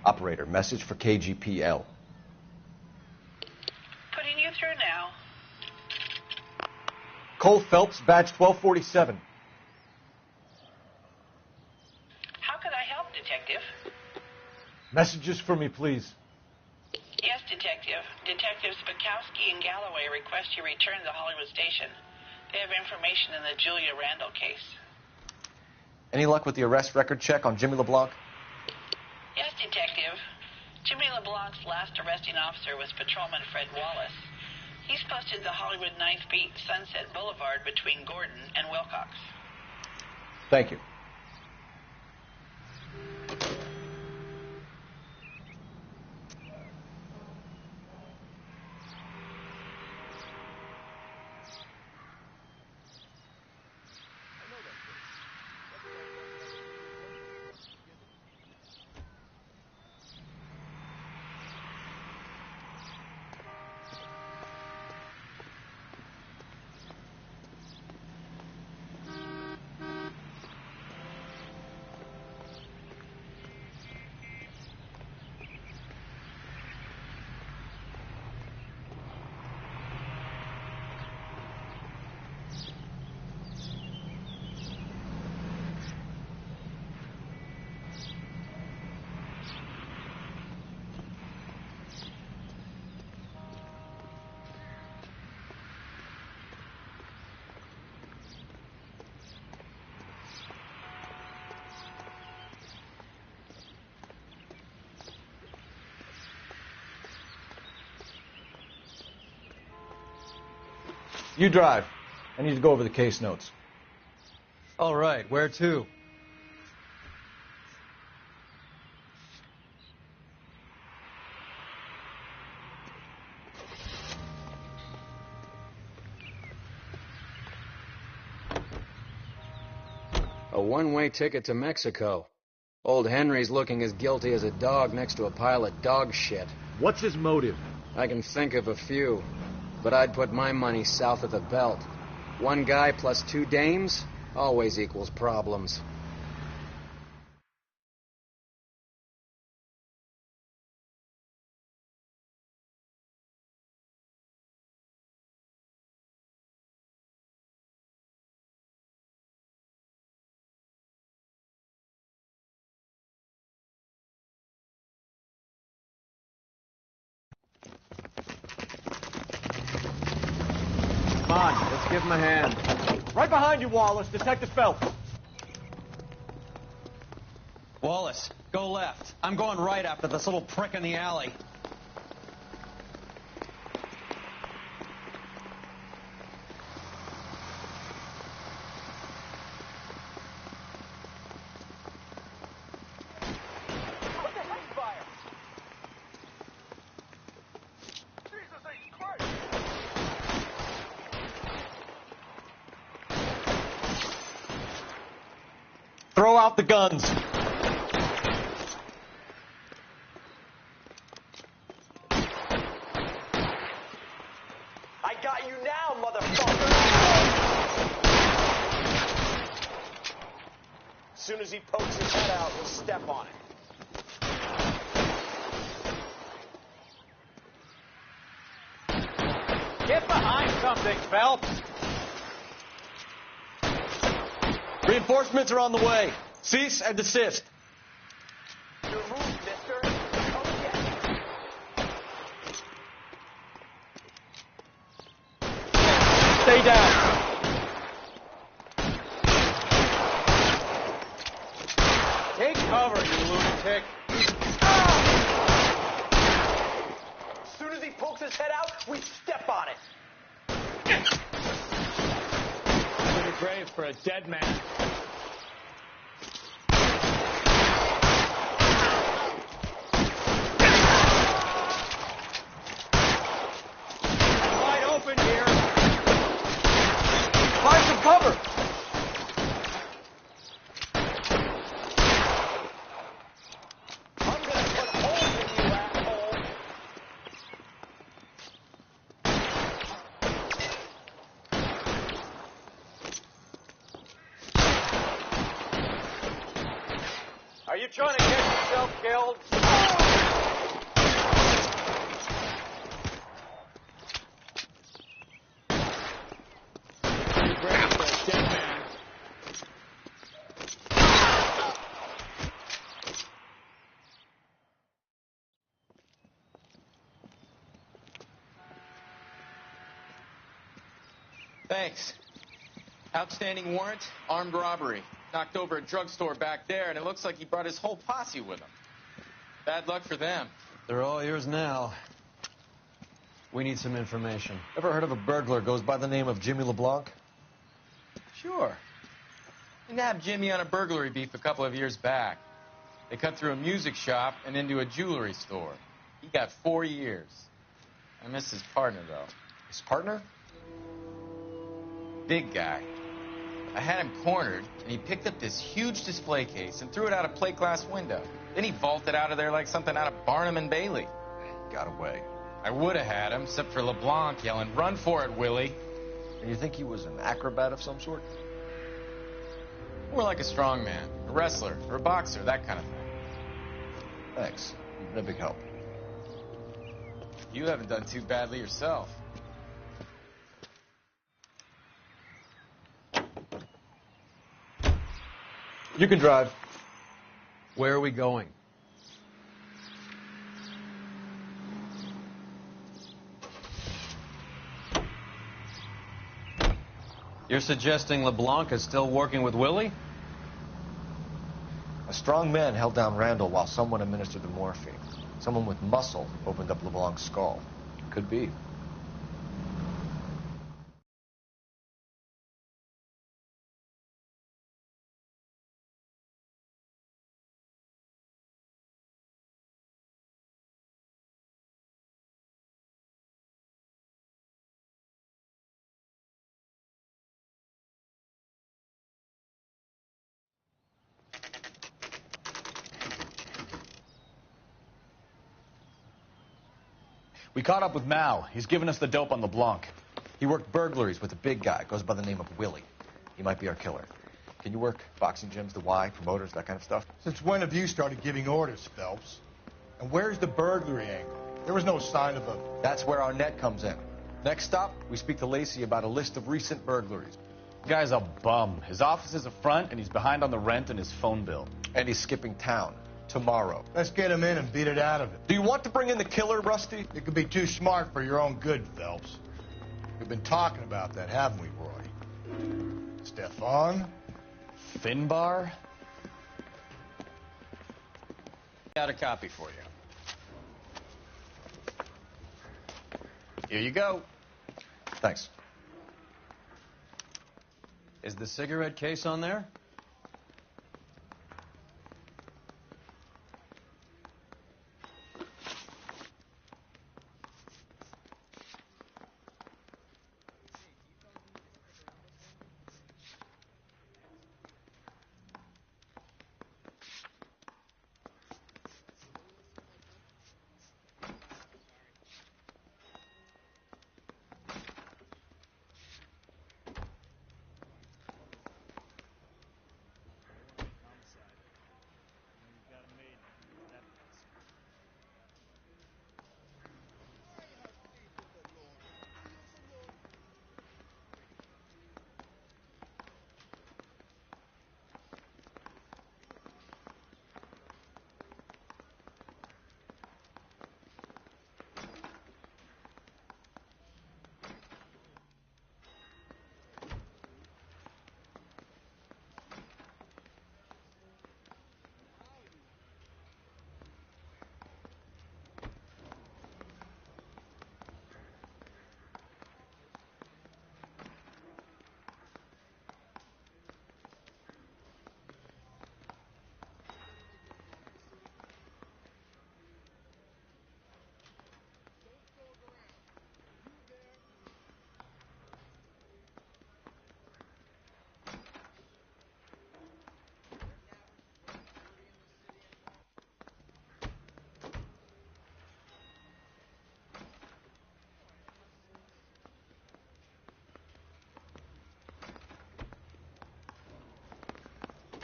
Operator, message for KGPL. Putting you through now. Cole Phelps, badge 1247. How could I help, Detective? Messages for me, please. Yes, Detective. Detectives Spakowski and Galloway request you return to Hollywood Station. They have information in the Julia Randall case. Any luck with the arrest record check on Jimmy LeBlanc? Yes, Detective. Jimmy LeBlanc's last arresting officer was Patrolman Fred Wallace. He's posted the Hollywood 9th Beat Sunset Boulevard between Gordon and Wilcox. Thank you. You drive. I need to go over the case notes. All right, where to? A one-way ticket to Mexico. Old Henry's looking as guilty as a dog next to a pile of dog shit. What's his motive? I can think of a few, but I'd put my money south of the belt. One guy plus two dames always equals problems. Come on, let's give him a hand. Right behind you, Wallace. Detective Phelps. Wallace, go left. I'm going right after this little prick in the alley. Throw out the guns. I got you now, motherfucker! As soon as he pokes his head out, we'll step on it. Get behind something, Phelps! Reinforcements are on the way. Cease and desist. Your move, mister. Oh, yeah. Stay down. Take cover, you lunatic. As soon as he pokes his head out, we step on it. Pretty brave for a dead man. Wide open here. Find some cover. I'm gonna put holes in you, asshole. Are you trying to get yourself killed? Pretty brave for a dead man. Thanks. Outstanding warrant, armed robbery. Knocked over a drugstore back there, and it looks like he brought his whole posse with him. Bad luck for them. They're all yours now. We need some information. Ever heard of a burglar goes by the name of Jimmy LeBlanc? Sure. We nabbed Jimmy on a burglary beef a couple of years back. They cut through a music shop and into a jewelry store. He got 4 years. I miss his partner, though. His partner? Big guy. I had him cornered, and he picked up this huge display case and threw it out a plate glass window. Then he vaulted out of there like something out of Barnum and Bailey. Got away. I would have had him, except for LeBlanc yelling, "Run for it, Willie!" And you think he was an acrobat of some sort? More like a strongman, a wrestler, or a boxer, that kind of thing. Thanks. You've been a big help. You haven't done too badly yourself. You can drive. Where are we going? You're suggesting LeBlanc is still working with Willie? A strong man held down Randall while someone administered the morphine. Someone with muscle opened up LeBlanc's skull. Could be. We caught up with Mal. He's given us the dope on LeBlanc. He worked burglaries with a big guy. Goes by the name of Willie. He might be our killer. Can you work boxing gyms, the Y, promoters, that kind of stuff? Since when have you started giving orders, Phelps? And where's the burglary angle? There was no sign of a... That's where our net comes in. Next stop, we speak to Lacey about a list of recent burglaries. The guy's a bum. His office is a front, and he's behind on the rent and his phone bill. And he's skipping town. Tomorrow. Let's get him in and beat it out of it. Do you want to bring in the killer, Rusty? It could be too smart for your own good, Phelps. We've been talking about that, haven't we, Roy? Stefan? Finbar? Got a copy for you. Here you go. Thanks. Is the cigarette case on there?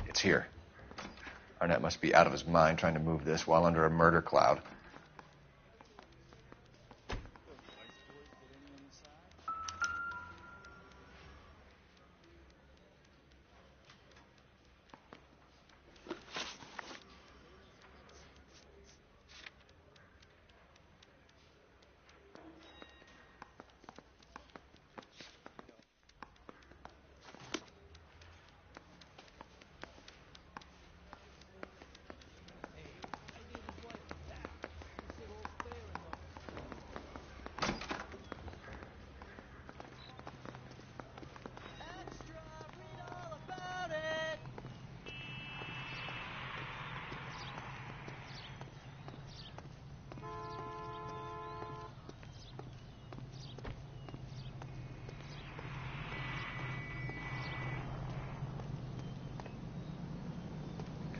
It's here. Arnett must be out of his mind trying to move this while under a murder cloud.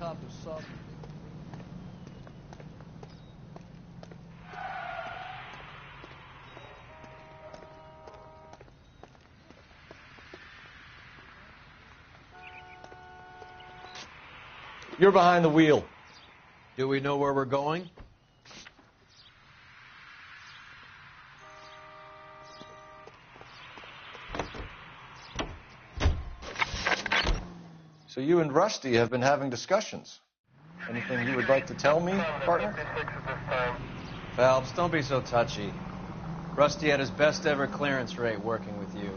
cop who saw me. You're behind the wheel. Do we know where we're going? So you and Rusty have been having discussions. Anything you would like to tell me, partner? Phelps, don't be so touchy. Rusty had his best ever clearance rate working with you.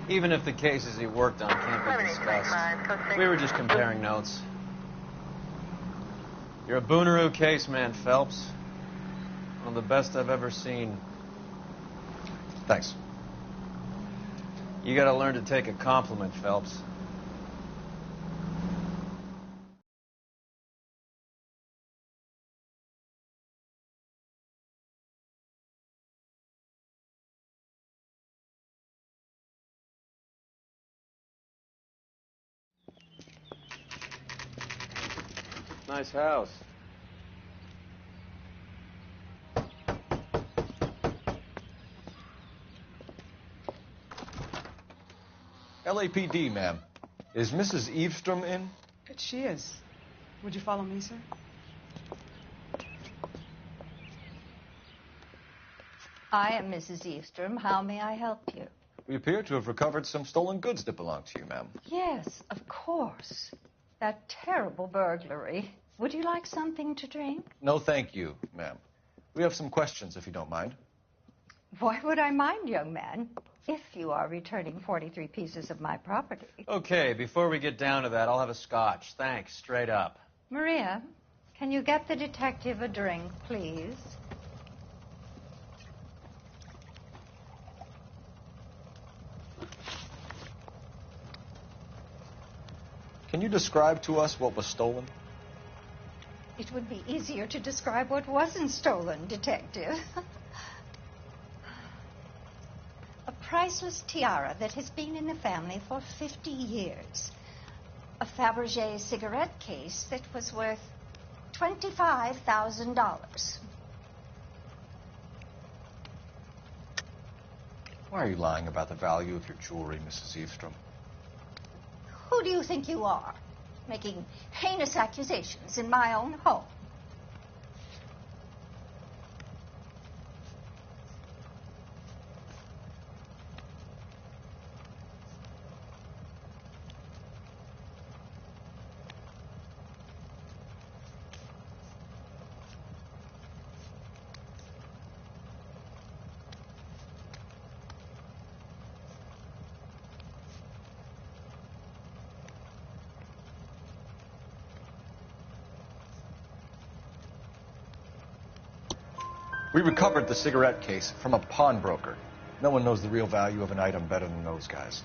Even if the cases he worked on can't be discussed. We were just comparing notes. You're a Booneroo case man, Phelps. One of the best I've ever seen. Thanks. You gotta learn to take a compliment, Phelps. Nice house. LAPD, ma'am. Is Mrs. Eavestrom in? She is. Would you follow me, sir? I am Mrs. Eavestrom. How may I help you? We appear to have recovered some stolen goods that belong to you, ma'am. Yes, of course. That terrible burglary. Would you like something to drink? No, thank you, ma'am. We have some questions, if you don't mind. Why would I mind, young man, if you are returning 43 pieces of my property? Okay, before we get down to that, I'll have a scotch. Thanks, straight up. Maria, can you get the detective a drink, please? Can you describe to us what was stolen? It would be easier to describe what wasn't stolen, Detective. A priceless tiara that has been in the family for 50 years. A Fabergé cigarette case that was worth $25,000. Why are you lying about the value of your jewelry, Mrs. Eavestrom? Who do you think you are, making heinous accusations in my own home? We recovered the cigarette case from a pawnbroker. No one knows the real value of an item better than those guys.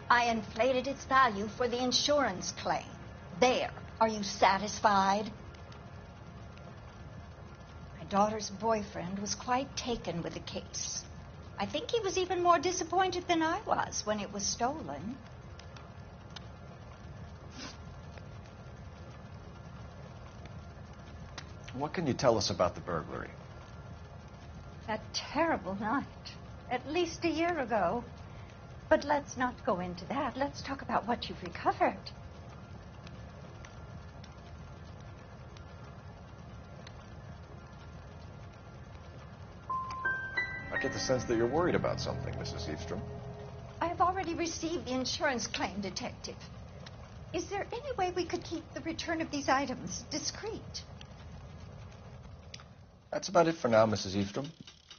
I inflated its value for the insurance claim. There. Are you satisfied? My daughter's boyfriend was quite taken with the case. I think he was even more disappointed than I was when it was stolen. What can you tell us about the burglary? That terrible night, at least a year ago. But let's not go into that. Let's talk about what you've recovered. I get the sense that you're worried about something, Mrs. Eavestrom. I have already received the insurance claim, Detective. Is there any way we could keep the return of these items discreet? That's about it for now, Mrs. Eavestrom.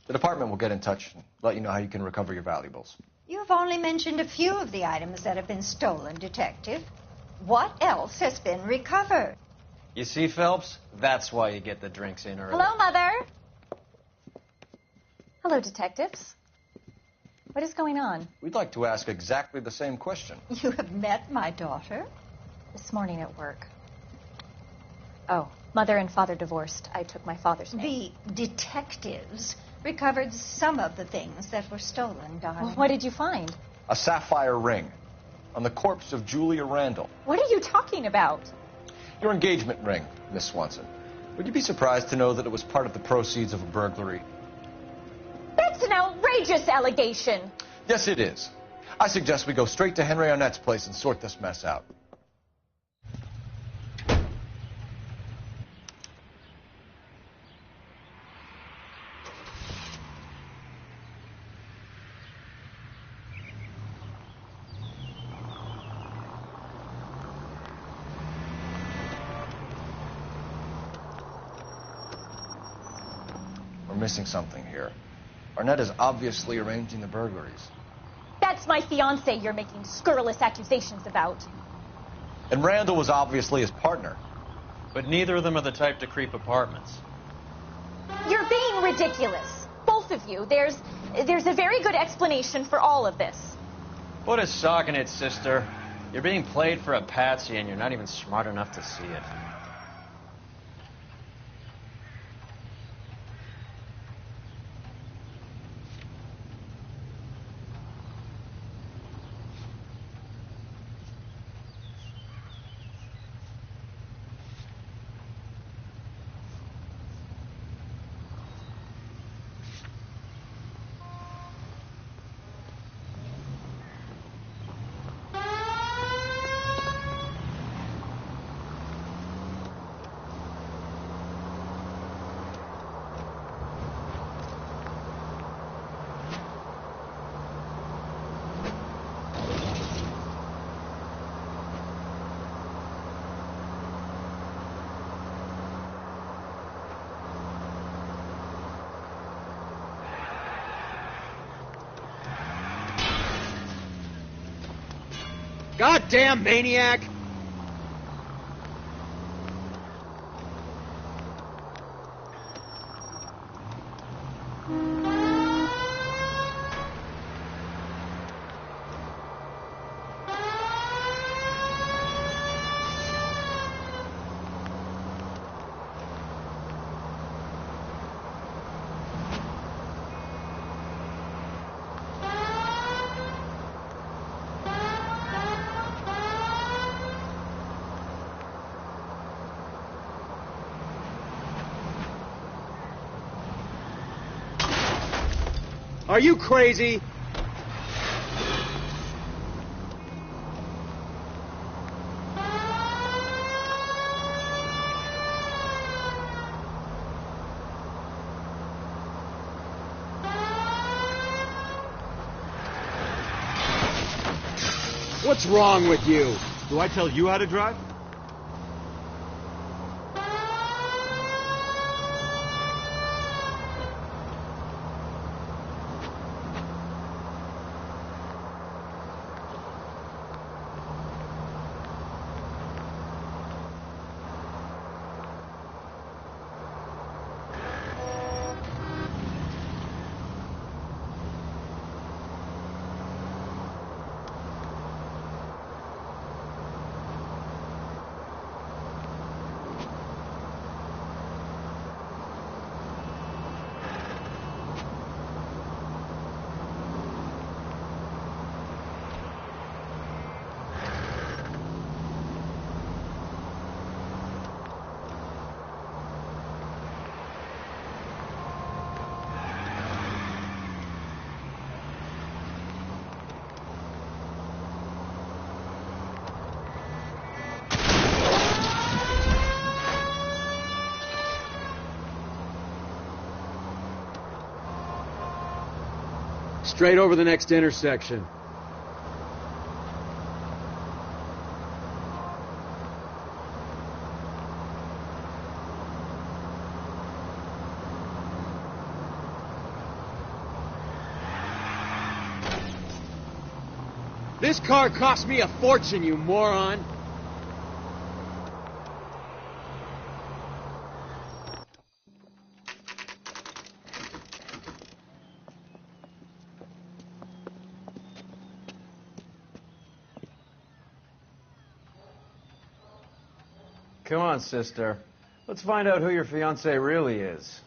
The department will get in touch and let you know how you can recover your valuables. You've only mentioned a few of the items that have been stolen, Detective. What else has been recovered? You see, Phelps? That's why you get the drinks in early. Hello, Mother. Hello, detectives. What is going on? We'd like to ask exactly the same question. You have met my daughter? This morning at work. Oh, Mother and Father divorced. I took my father's name. The detectives recovered some of the things that were stolen, darling. Well, what did you find? A sapphire ring on the corpse of Julia Randall. What are you talking about? Your engagement ring, Miss Swanson. Would you be surprised to know that it was part of the proceeds of a burglary? That's an outrageous allegation. Yes, it is. I suggest we go straight to Henry Arnett's place and sort this mess out. We're missing something here. Arnett is obviously arranging the burglaries. That's my fiance you're making scurrilous accusations about. And Randall was obviously his partner. But neither of them are the type to creep apartments. You're being ridiculous. Both of you. There's a very good explanation for all of this. What is socking it, sister? You're being played for a patsy and you're not even smart enough to see it. Goddamn maniac! Are you crazy? What's wrong with you? Do I tell you how to drive? Straight over the next intersection. This car cost me a fortune, you moron! Come on, sister. Let's find out who your fiancé really is.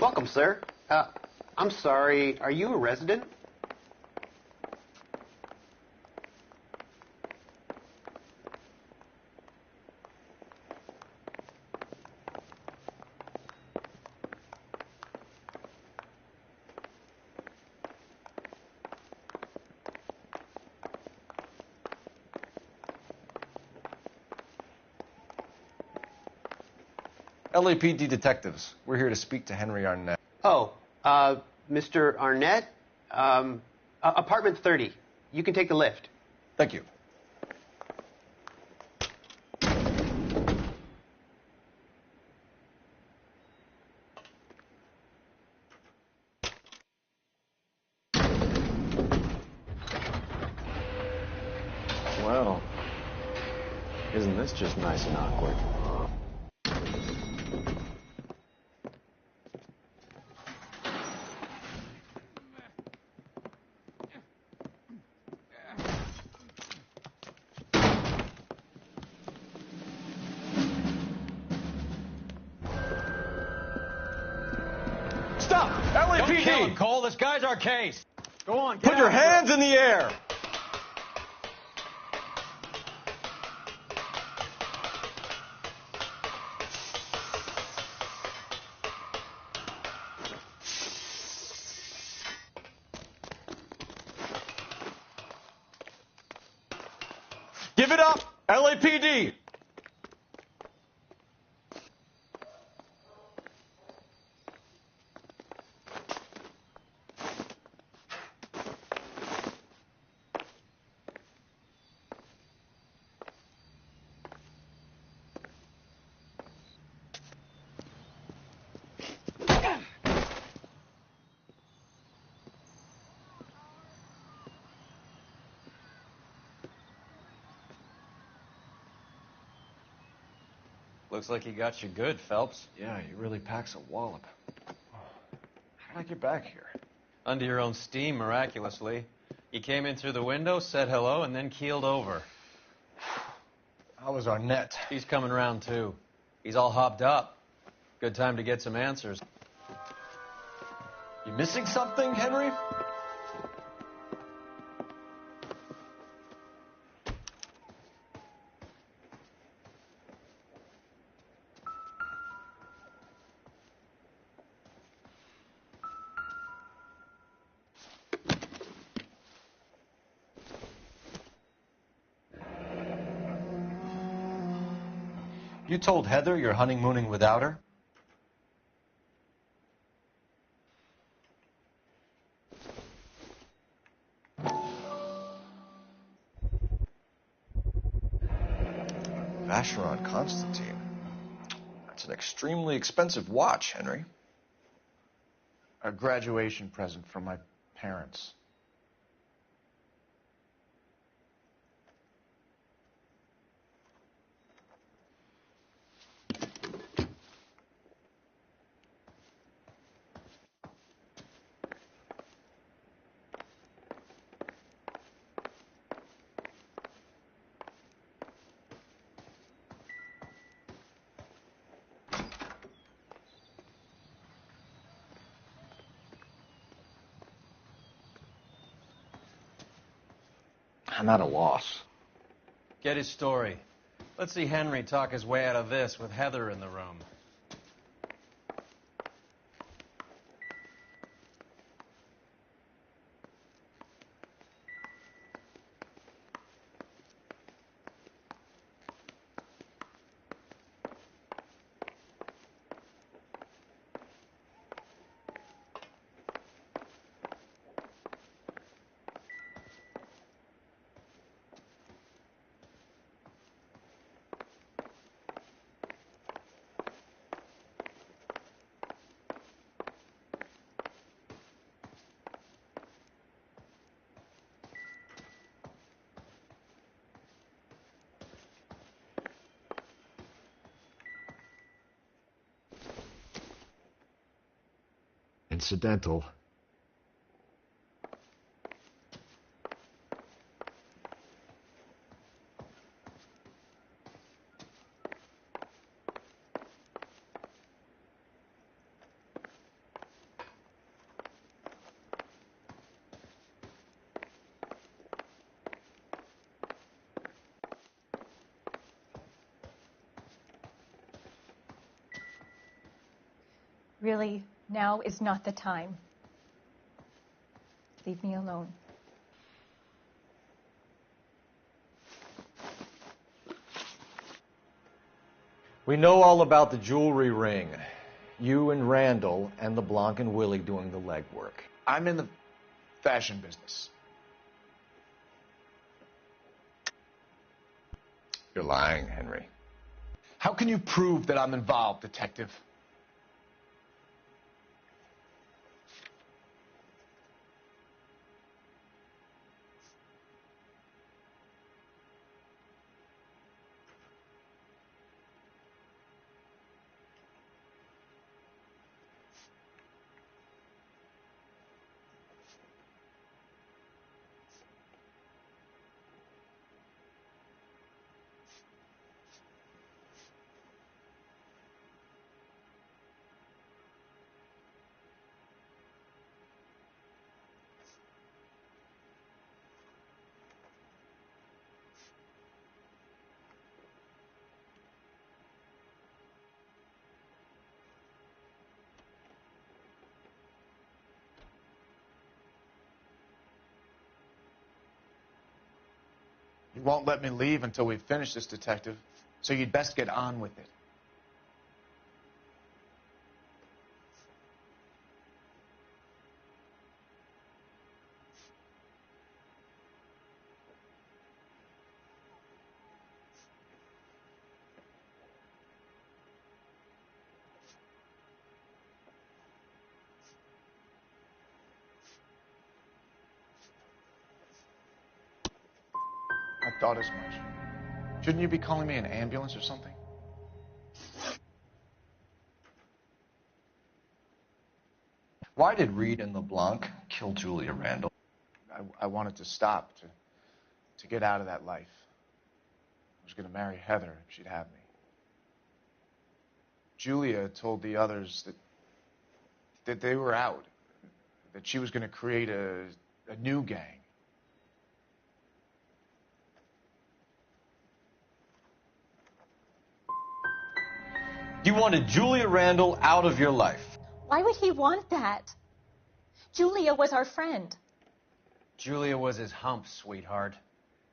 Welcome, sir. I'm sorry, are you a resident? LAPD detectives. We're here to speak to Henry Arnett. Oh, Mr. Arnett? Apartment 30. You can take the lift. Thank you. Well, isn't this just nice and awkward? Stop! Don't kill LAPD! him, Cole. This guy's our case. Go on, get Put your after hands him. in the air! Give it up, LAPD! Looks like he got you good, Phelps. Yeah, he really packs a wallop. How'd I get back here? Under your own steam, miraculously. You came in through the window, said hello, and then keeled over. How was Arnett? He's coming around, too. He's all hopped up. Good time to get some answers. You missing something, Henry? You told Heather you're honeymooning without her? Vacheron Constantine. That's an extremely expensive watch, Henry. A graduation present from my parents. I'm at a loss. Get his story. Let's see Henry talk his way out of this with Heather in the room. Incidental. Really, now is not the time. Leave me alone. We know all about the jewelry ring. You and Randall and LeBlanc and Willie doing the legwork. I'm in the fashion business. You're lying, Henry. How can you prove that I'm involved, Detective? You won't let me leave until we've finished this, Detective, so you'd best get on with it. I thought as much. Shouldn't you be calling me an ambulance or something? Why did Reed and LeBlanc kill Julia Randall? I wanted to stop, to get out of that life. I was going to marry Heather if she'd have me. Julia told the others that they were out, that she was going to create a new gang. You wanted Julia Randall out of your life. Why would he want that? Julia was our friend. Julia was his hump, sweetheart.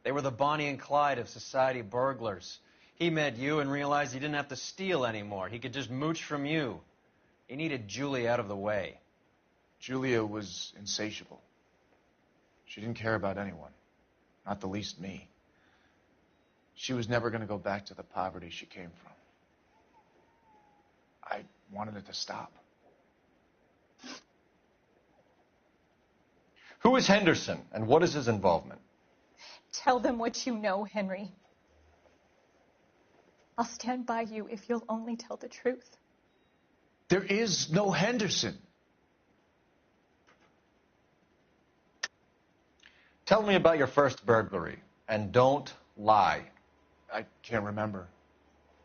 They were the Bonnie and Clyde of society burglars. He met you and realized he didn't have to steal anymore. He could just mooch from you. He needed Julia out of the way. Julia was insatiable. She didn't care about anyone, not the least me. She was never going to go back to the poverty she came from. I wanted it to stop. Who is Henderson, and what is his involvement? Tell them what you know, Henry. I'll stand by you if you'll only tell the truth. There is no Henderson. Tell me about your first burglary, and don't lie. I can't remember.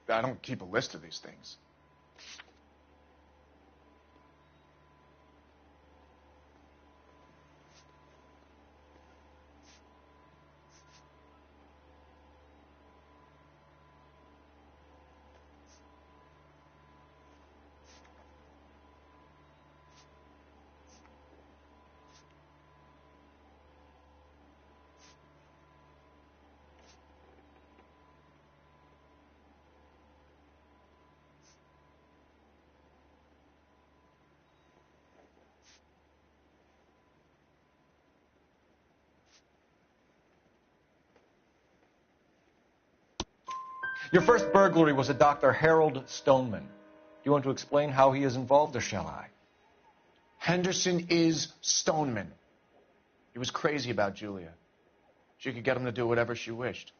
I don't keep a list of these things. Your first burglary was a Dr. Harold Stoneman. Do you want to explain how he is involved, or shall I? Henderson is Stoneman. He was crazy about Julia. She could get him to do whatever she wished.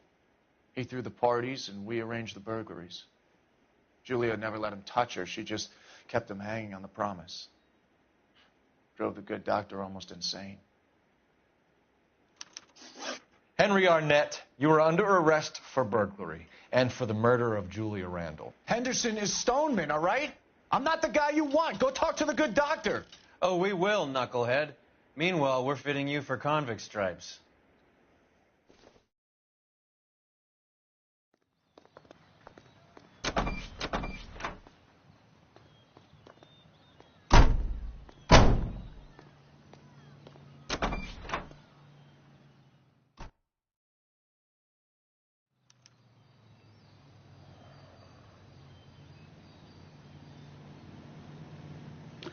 He threw the parties, and we arranged the burglaries. Julia never let him touch her. She just kept him hanging on the promise. Drove the good doctor almost insane. Henry Arnett, you are under arrest for burglary and for the murder of Julia Randall. Henderson is Stoneman, all right? I'm not the guy you want. Go talk to the good doctor. Oh, we will, knucklehead. Meanwhile, we're fitting you for convict stripes.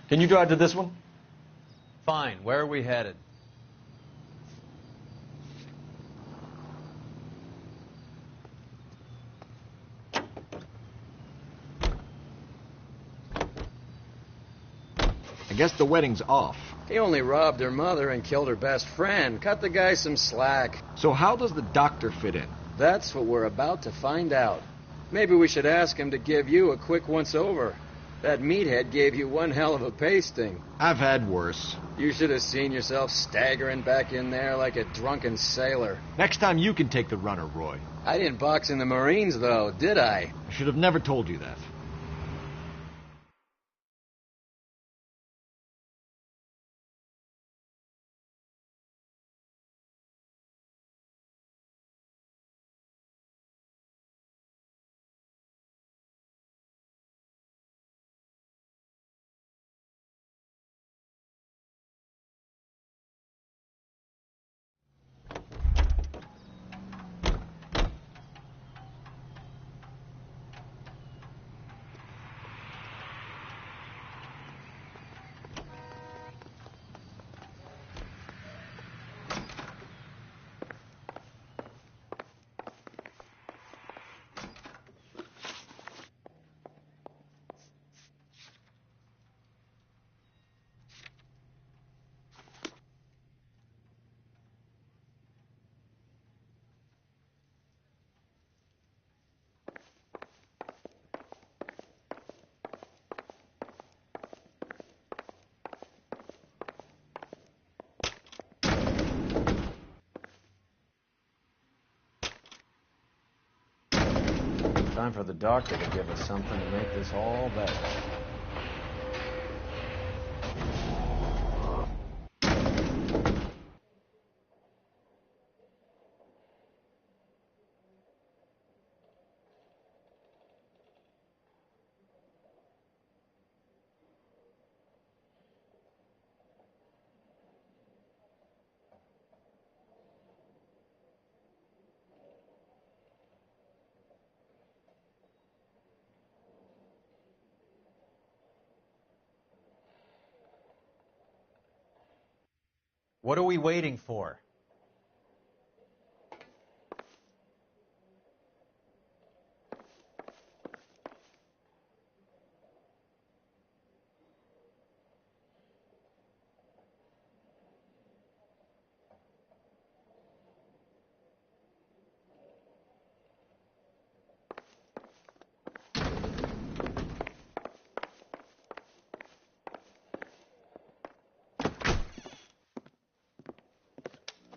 Can you drive to this one? Fine. Where are we headed? I guess the wedding's off. He only robbed her mother and killed her best friend. Cut the guy some slack. So how does the doctor fit in? That's what we're about to find out. Maybe we should ask him to give you a quick once-over. That meathead gave you one hell of a pasting. I've had worse. You should have seen yourself staggering back in there like a drunken sailor. Next time you can take the runner, Roy. I didn't box in the Marines, though, did I? I should have never told you that. Time for the doctor to give us something to make this all better. What are we waiting for?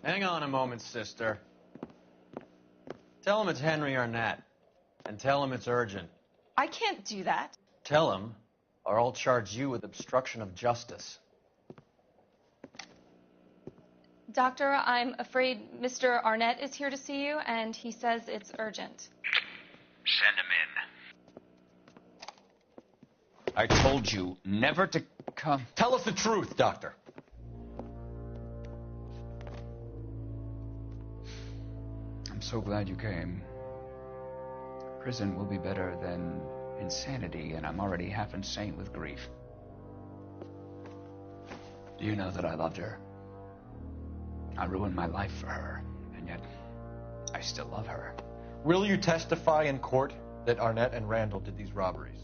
Hang on a moment, sister. Tell him it's Henry Arnett. And tell him it's urgent. I can't do that. Tell him, or I'll charge you with obstruction of justice. Doctor, I'm afraid Mr. Arnett is here to see you, and he says it's urgent. Send him in. I told you never to come. Tell us the truth, Doctor. I'm so glad you came. Prison will be better than insanity, and I'm already half insane with grief. Do you know that I loved her? I ruined my life for her, and yet I still love her. Will you testify in court that Arnett and Randall did these robberies?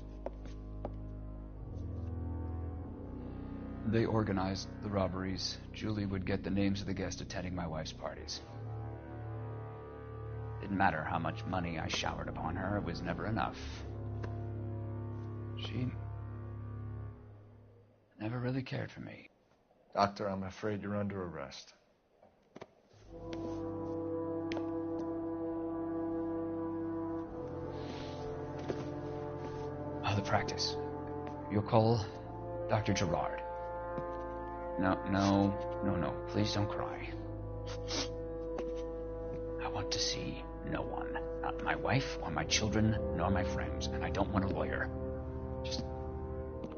They organized the robberies. Julie would get the names of the guests attending my wife's parties. Didn't matter how much money I showered upon her, it was never enough. She never really cared for me. Doctor, I'm afraid you're under arrest. The practice. You'll call Dr. Gerard. No. Please don't cry. I want to see no one. Not my wife, or my children, nor my friends. And I don't want a lawyer. Just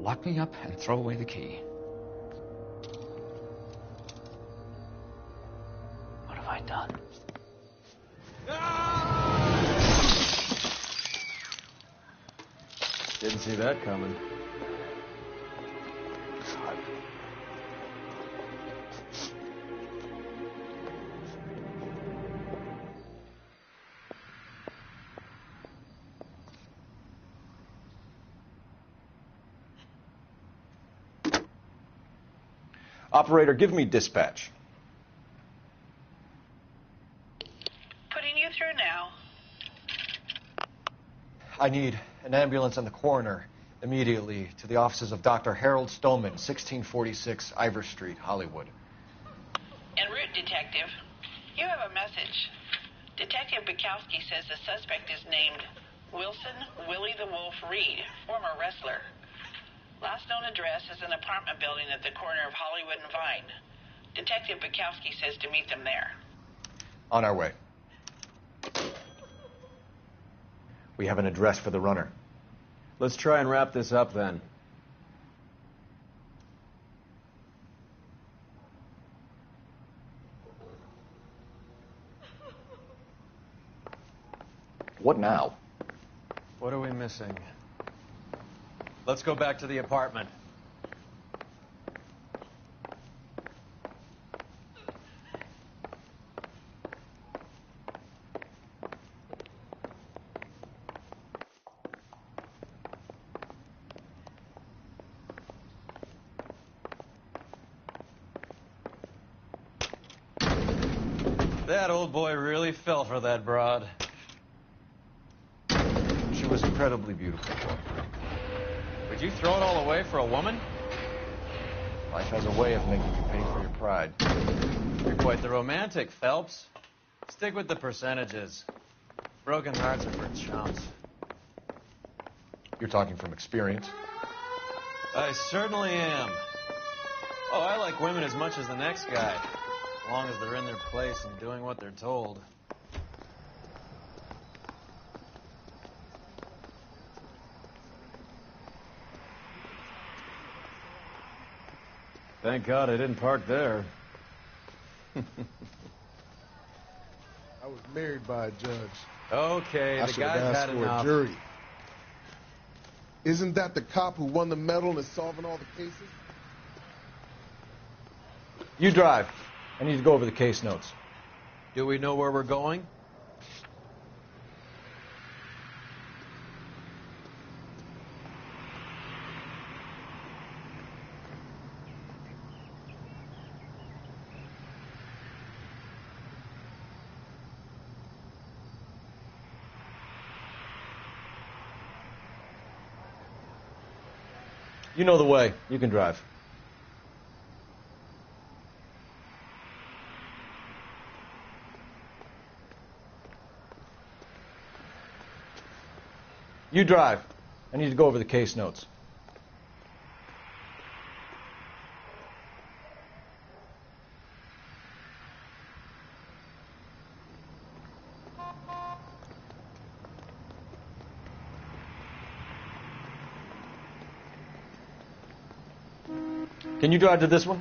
lock me up and throw away the key. What have I done? Didn't see that coming. Operator, give me dispatch. Putting you through now. I need an ambulance and the coroner immediately to the offices of Dr. Harold Stoneman, 1646 Ivor Street, Hollywood. En route, Detective. You have a message. Detective Bukowski says the suspect is named Wilson Willie the Wolf Reed, former wrestler. Last known address is an apartment building at the corner of Hollywood and Vine. Detective Bukowski says to meet them there. On our way. We have an address for the runner. Let's try and wrap this up then. What now? What are we missing? Let's go back to the apartment. That old boy really fell for that broad. She was incredibly beautiful. Would you throw it all away for a woman? Life has a way of making you pay for your pride. You're quite the romantic, Phelps. Stick with the percentages. Broken hearts are for chumps. You're talking from experience. I certainly am. Oh, I like women as much as the next guy. As long as they're in their place and doing what they're told. Thank God I didn't park there. I was married by a judge. Okay, I the should have guy's asked had for enough. a jury. Isn't that the cop who won the medal and is solving all the cases? You drive. I need to go over the case notes. Do we know where we're going? You know the way. You can drive. You drive. I need to go over the case notes. Can you drive to this one?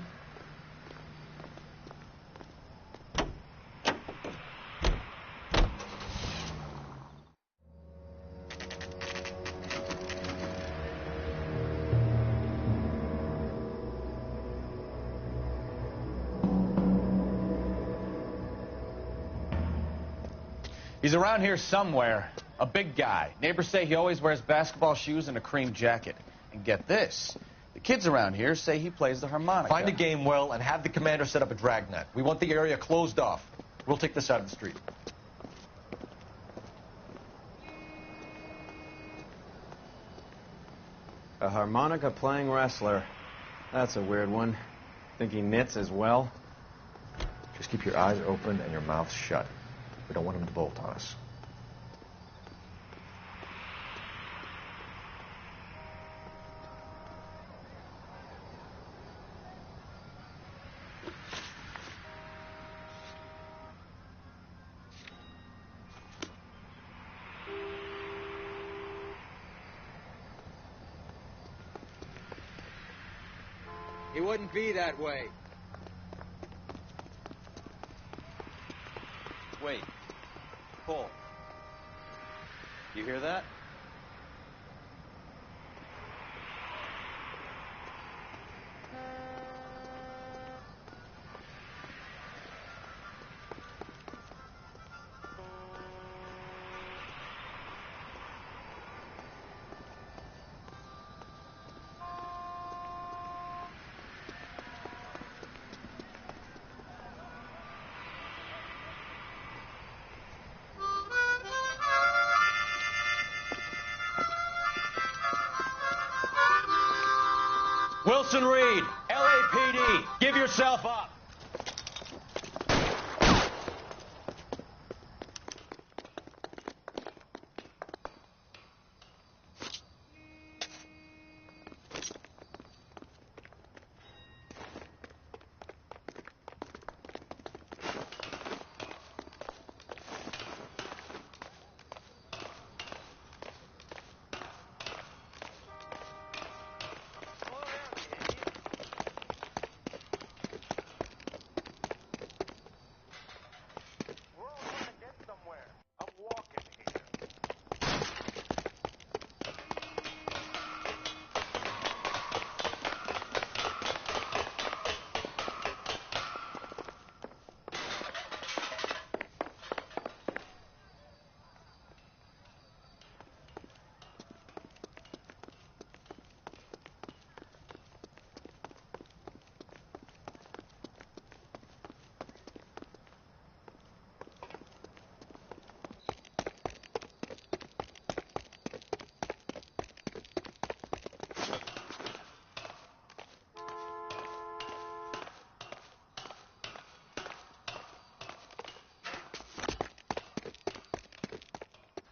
He's around here somewhere. A big guy. Neighbors say he always wears basketball shoes and a cream jacket. And get this. The kids around here say he plays the harmonica. Find a game well and have the commander set up a dragnet. We want the area closed off. We'll take this side of the street. A harmonica playing wrestler. That's a weird one. Think he knits as well? Just keep your eyes open and your mouth shut. We don't want him to bolt on us. He wouldn't be that way. Wait. Pull. You hear that? Wilson Reed, LAPD, give yourself up.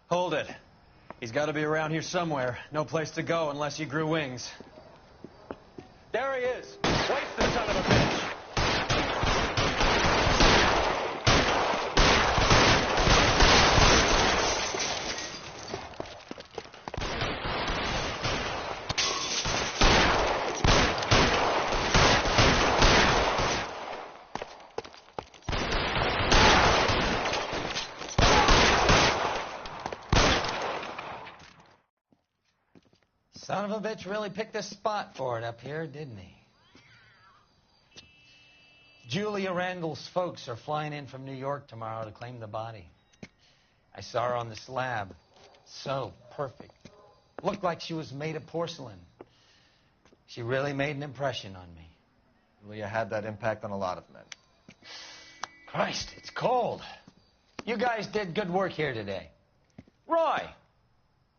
Hold it. He's got to be around here somewhere. No place to go unless he grew wings. There he is. Wasted son of a bitch. Son of a bitch really picked this spot for it up here, didn't he? Julia Randall's folks are flying in from New York tomorrow to claim the body. I saw her on the slab. So perfect. Looked like she was made of porcelain. She really made an impression on me. Julia had that impact on a lot of men. Christ, it's cold. You guys did good work here today. Roy,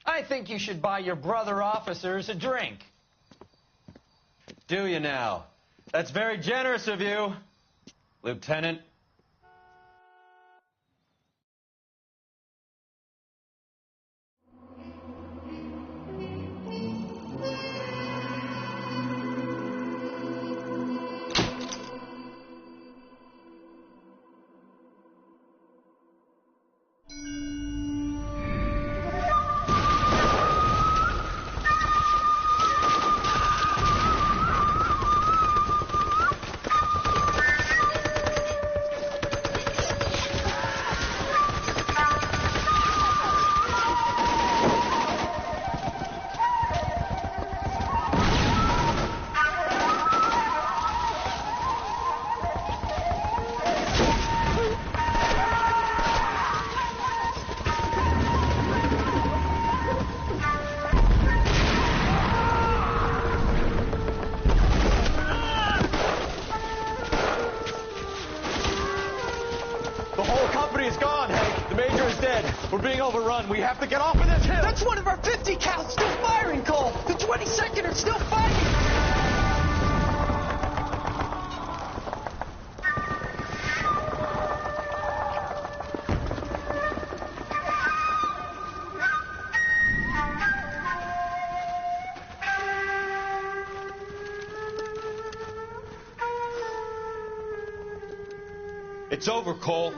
I think you should buy your brother officers a drink. Do you now? That's very generous of you, Lieutenant. We're being overrun. We have to get off of this hill. That's one of our 50 cals still firing, Cole. The 22nd are still fighting. It's over, Cole.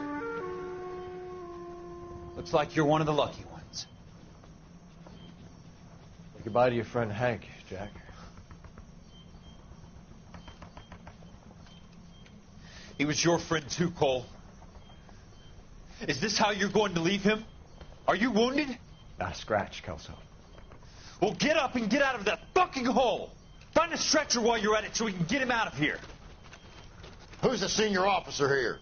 Looks like you're one of the lucky ones. Say goodbye to your friend Hank, Jack. He was your friend too, Cole. Is this how you're going to leave him? Are you wounded? Not a scratch, Kelso. Well, get up and get out of that fucking hole. Find a stretcher while you're at it so we can get him out of here. Who's the senior officer here?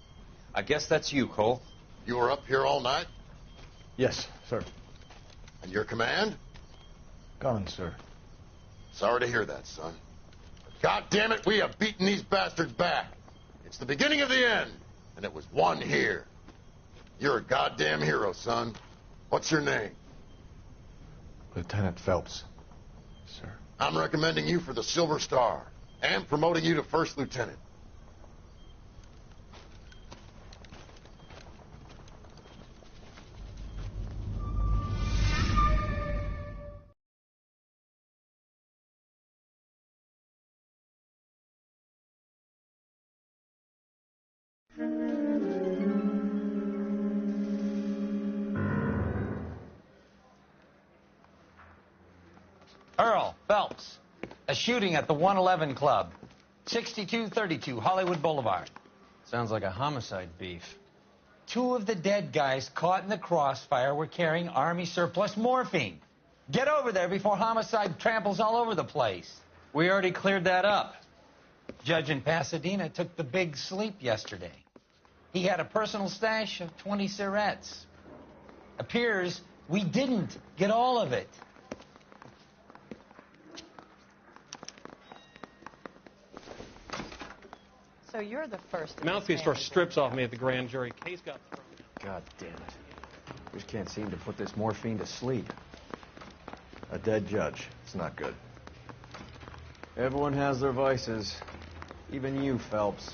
I guess that's you, Cole. You were up here all night? Yes, sir. And your command? Gone, sir. Sorry to hear that, son. But God damn it, we have beaten these bastards back. It's the beginning of the end, and it was one here. You're a goddamn hero, son. What's your name? Lieutenant Phelps, sir. I'm recommending you for the Silver Star. and promoting you to first lieutenant. Earl Phelps, a shooting at the 111 Club, 6232 Hollywood Boulevard. Sounds like a homicide beef. 2 of the dead guys caught in the crossfire were carrying Army surplus morphine. Get over there before homicide tramples all over the place. We already cleared that up. Judge in Pasadena took the big sleep yesterday. He had a personal stash of 20 cigarettes. Appears we didn't get all of it. So you're the first. Mouthpiece tore strips off me at the grand jury. Case got thrown out. God damn it. Just can't seem to put this morphine to sleep. A dead judge. It's not good. Everyone has their vices. Even you, Phelps.